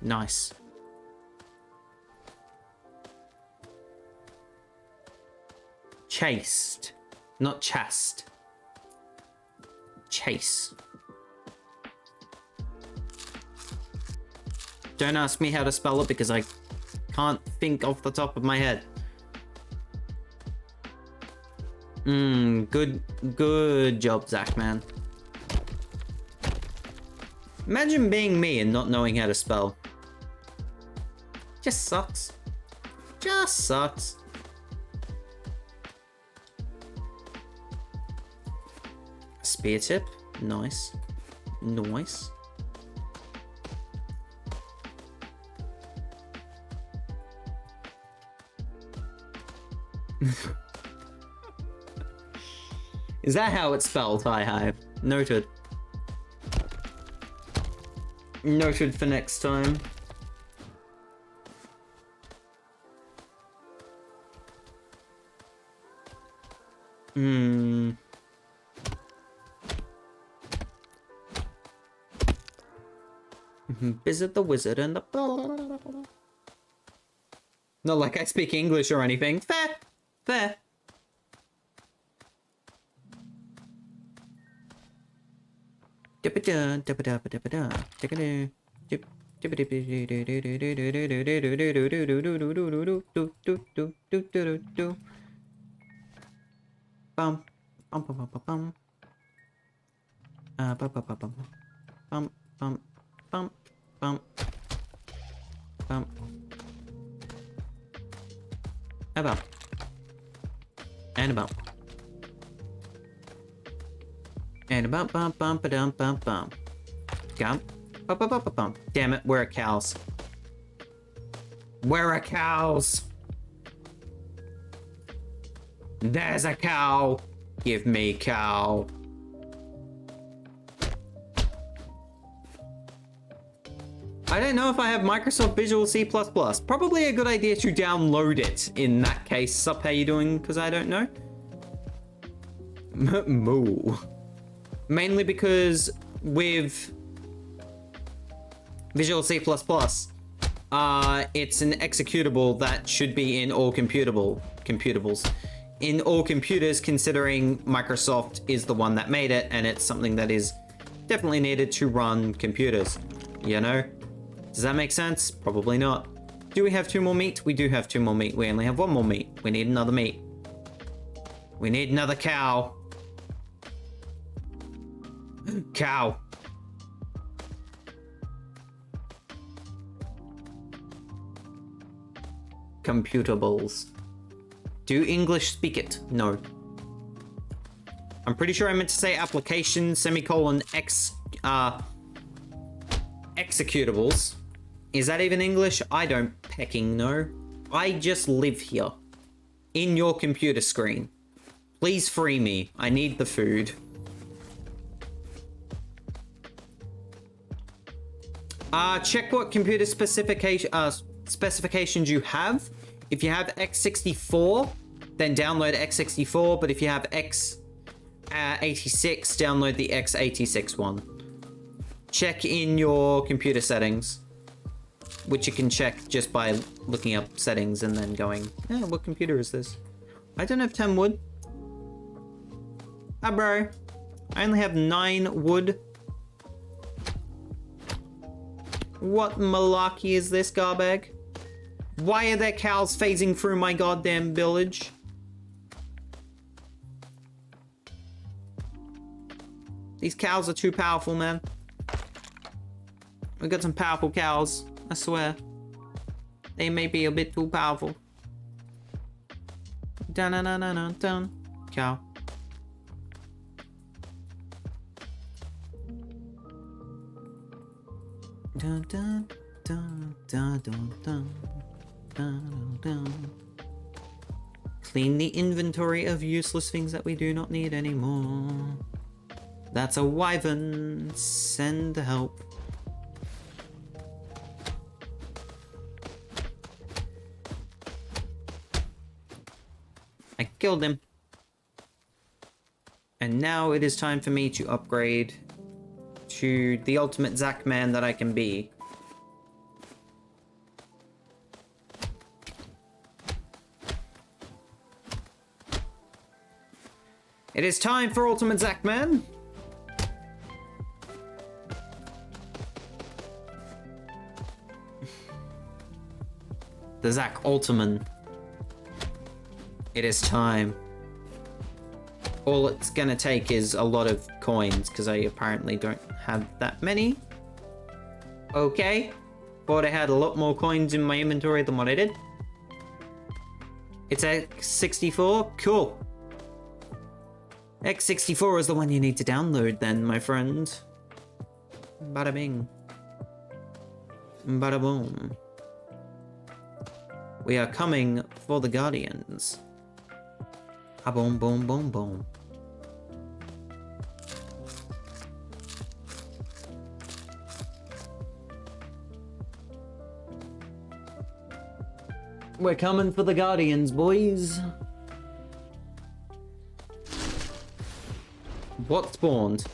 S1: Nice. Chased, not chast. Chase. Don't ask me how to spell it because I can't think off the top of my head. Good job, Zach, man. Imagine being me and not knowing how to spell. Just sucks. Just sucks. Spear tip. Nice. Nice. Is that how it's spelled, Hive? Noted. Noted for next time. Visit the wizard and the... Not like I speak English or anything. Fair. Fair. Bum bum bum bum bum bum bum bum bum bum bum about and about and about bum bum ba dum bum bum gum bum bum bum bum. Damn it, where are cows? Where are cows? There's a cow. Give me cow. I don't know if I have Microsoft Visual C++. Probably a good idea to download it in that case. Sup, how you doing? Because I don't know. Moo. Mainly because with Visual C++, it's an executable that should be in all computables. In all computers, considering Microsoft is the one that made it, and it's something that is definitely needed to run computers, you know? Does that make sense? Probably not. Do we have 2 more meat? We do have 2 more meat. We only have 1 more meat. We need another meat. We need another cow. Cow. Computables. Do English speak it? No. I'm pretty sure I meant to say application, semicolon, executables. Is that even English? I don't pecking know. I just live here. In your computer screen. Please free me. I need the food. Check what computer specifications you have. If you have x64, then download x64, but if you have x86, download the x86 one. Check in your computer settings, which you can check just by looking up settings and then going, what computer is this? I don't have 10 wood. Ah, bro. I only have 9 wood. What malarkey is this, garbag? Why are there cows phasing through my goddamn village? These cows are too powerful, man. We got some powerful cows, I swear. They may be a bit too powerful. Dun dun dun dun dun. Cow. Dun dun dun dun dun dun dun dun. Clean the inventory of useless things that we do not need anymore. That's a wyvern. Send help. I killed him. And now it is time for me to upgrade to the ultimate Zack man that I can be. It is time for ultimate Zack man. The Zack Ultiman. It is time. All it's gonna take is a lot of coins, because I apparently don't have that many. Okay. Thought I had a lot more coins in my inventory than what I did. It's X64? Cool. X64 is the one you need to download then, my friend. Bada bing. Bada boom. We are coming for the Guardians. A boom, boom, boom, boom. We're coming for the Guardians, boys. What spawned?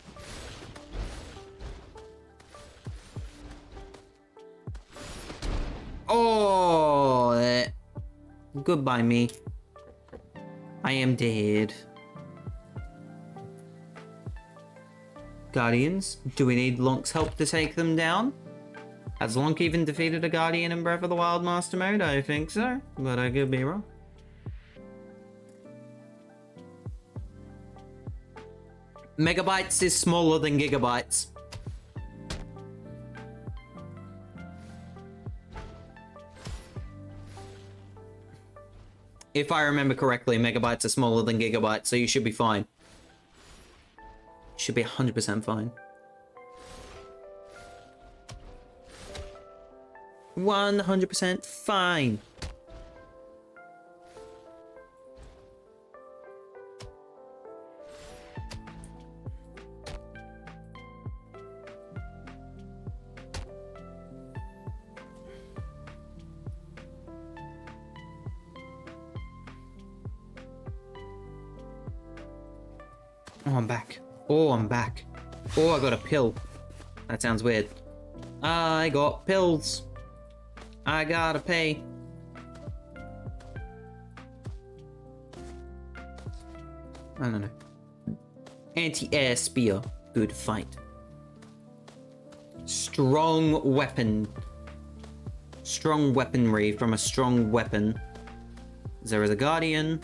S1: Oh, goodbye me. I am dead. Guardians, do we need Lonk's help to take them down? Has Lonk even defeated a Guardian in Breath of the Wild Master Mode? I think so, but I could be wrong. Megabytes is smaller than gigabytes. If I remember correctly, megabytes are smaller than gigabytes, so you should be fine. You should be 100% fine. 100% fine. Oh, I'm back. Oh, I'm back. Oh, I got a pill. That sounds weird. I got pills. I gotta pay. I don't know. Anti-air spear. Good fight. Strong weapon. Strong weaponry from a strong weapon. There is a Guardian.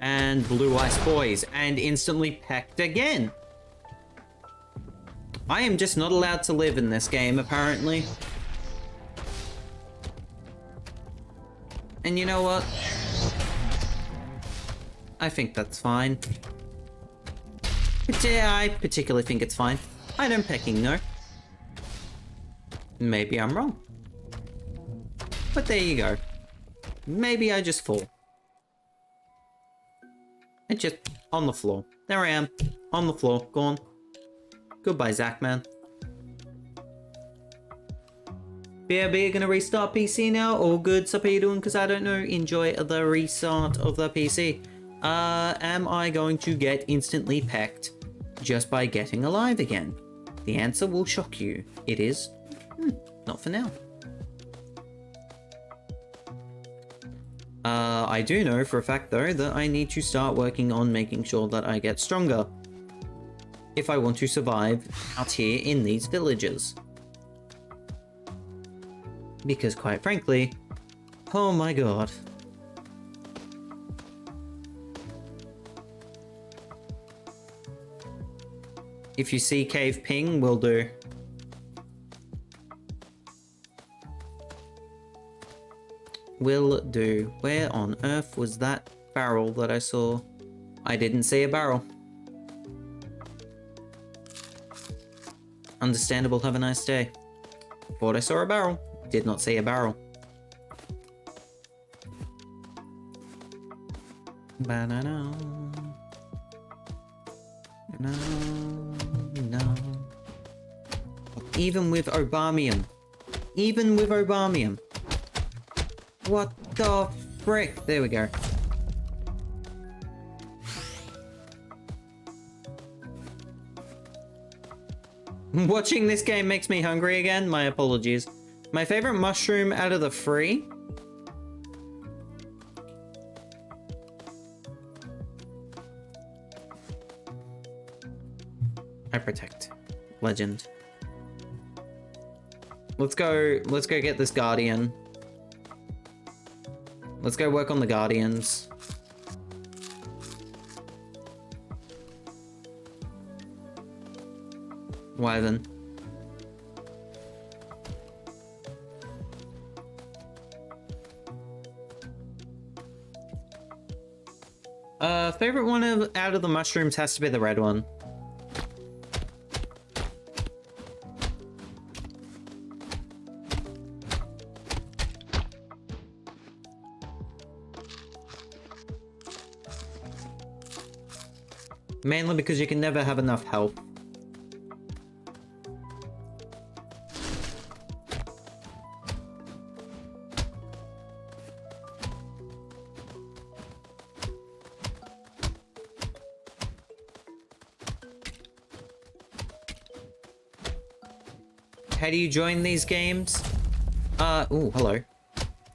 S1: And Blue Ice Boys. And instantly pecked again. I am just not allowed to live in this game, apparently. And you know what? I think that's fine. But yeah, I particularly think it's fine. I don't pecking, no. Maybe I'm wrong. But there you go. Maybe I just fall. And just on the floor. There I am. On the floor. Gone. Goodbye, Zach, man. BRB gonna restart PC now. All good. So how you doing? Because I don't know. Enjoy the restart of the PC. Am I going to get instantly pecked just by getting alive again? The answer will shock you. It is. Not for now. I do know for a fact though that I need to start working on making sure that I get stronger if I want to survive out here in these villages. Because quite frankly, oh my god. If you see cave ping, will do. Will do. Where on earth was that barrel that I saw? I didn't see a barrel. Understandable, have a nice day. Thought I saw a barrel. Did not see a barrel. Banana. No. Even with Obamium. Even with Obamium. What the frick? There we go. Watching this game makes me hungry again. My apologies. My favorite mushroom out of the three? I protect. Legend. Let's go get this Guardian. Let's go work on the Guardians. Why then? Favorite one out of the mushrooms has to be the red one. Mainly because you can never have enough health. How do you join these games? Oh, hello.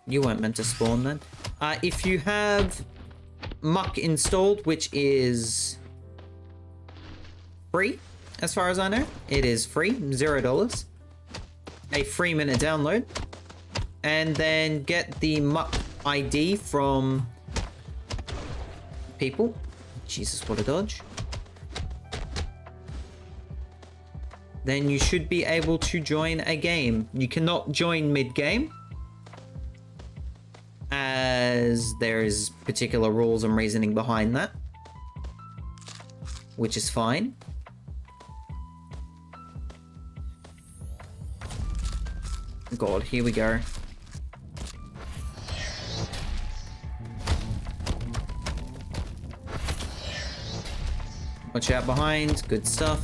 S1: You weren't meant to spawn then. If you have Muck installed, which is free, as far as I know. It is free, $0. A 3-minute download. And then get the Muck ID from people. Jesus, what a dodge. Then you should be able to join a game. You cannot join mid-game, as there is particular rules and reasoning behind that, which is fine. God, here we go. Watch out behind, good stuff.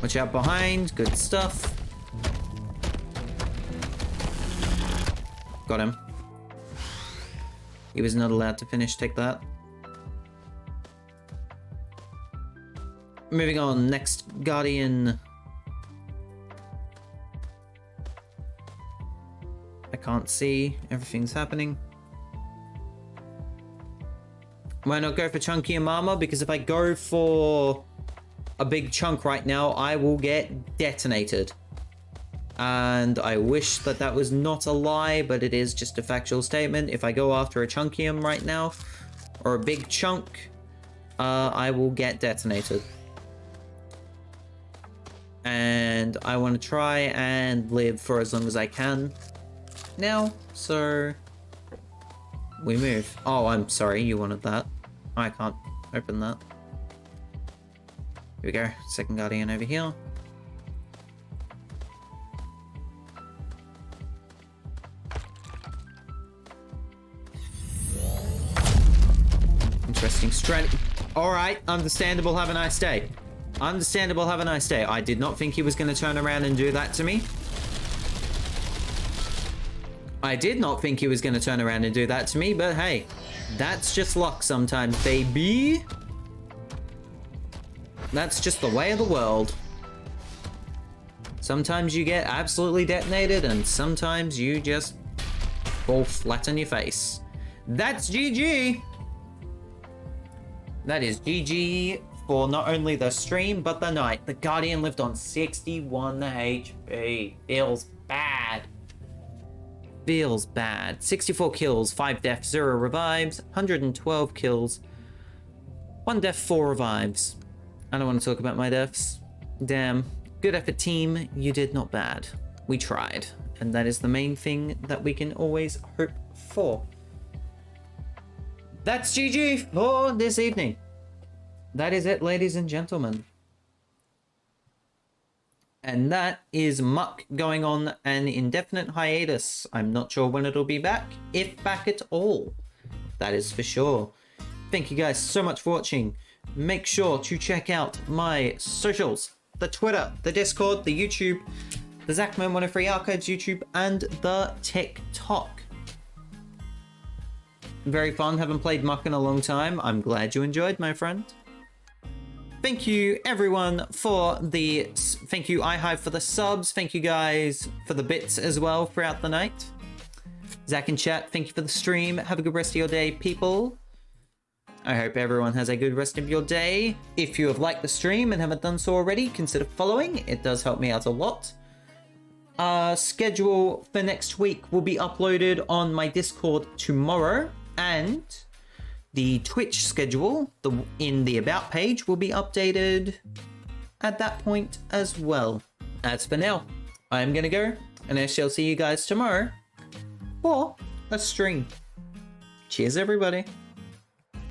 S1: Watch out behind, good stuff. Got him. He was not allowed to finish, take that. Moving on, next Guardian. I can't see, everything's happening. Why not go for chunky and mama? Because if I go for a big chunk right now, I will get detonated. And I wish that that was not a lie, but it is just a factual statement. If I go after a chunkium right now, or a big chunk, I will get detonated. And I want to try and live for as long as I can now, so we move. Oh, I'm sorry, you wanted that. I can't open that. Here we go, second guardian over here. Interesting strategy. Alright, understandable, have a nice day. Understandable, have a nice day. I did not think he was going to turn around and do that to me. I did not think he was going to turn around and do that to me, but hey, that's just luck sometimes, baby. That's just the way of the world. Sometimes you get absolutely detonated, and sometimes you just fall flat on your face. That's GG. That is GG for not only the stream, but the night. The Guardian lived on 61 HP. Feels bad. Feels bad. 64 kills, 5 deaths, 0 revives, 112 kills, 1 death, 4 revives. I don't want to talk about my deaths. Damn. Good effort, team. You did not bad. We tried. And that is the main thing that we can always hope for. That's GG for this evening. That is it, ladies and gentlemen. And that is Muck going on an indefinite hiatus. I'm not sure when it'll be back, if back at all. That is for sure. Thank you guys so much for watching. Make sure to check out my socials. The Twitter, the Discord, the YouTube, the Zachman103 Archives YouTube, and the TikTok. Very fun, haven't played Muck in a long time. I'm glad you enjoyed, my friend. Thank you everyone for the, thank you iHive for the subs, thank you guys for the bits as well throughout the night. Zach in chat, thank you for the stream. Have a good rest of your day, people. I hope everyone has a good rest of your day. If you have liked the stream and haven't done so already, consider following. It does help me out a lot. Schedule for next week will be uploaded on my Discord tomorrow, and the Twitch schedule in the About page will be updated at that point as well. As for now, I'm gonna go, and I shall see you guys tomorrow for a stream. Cheers, everybody.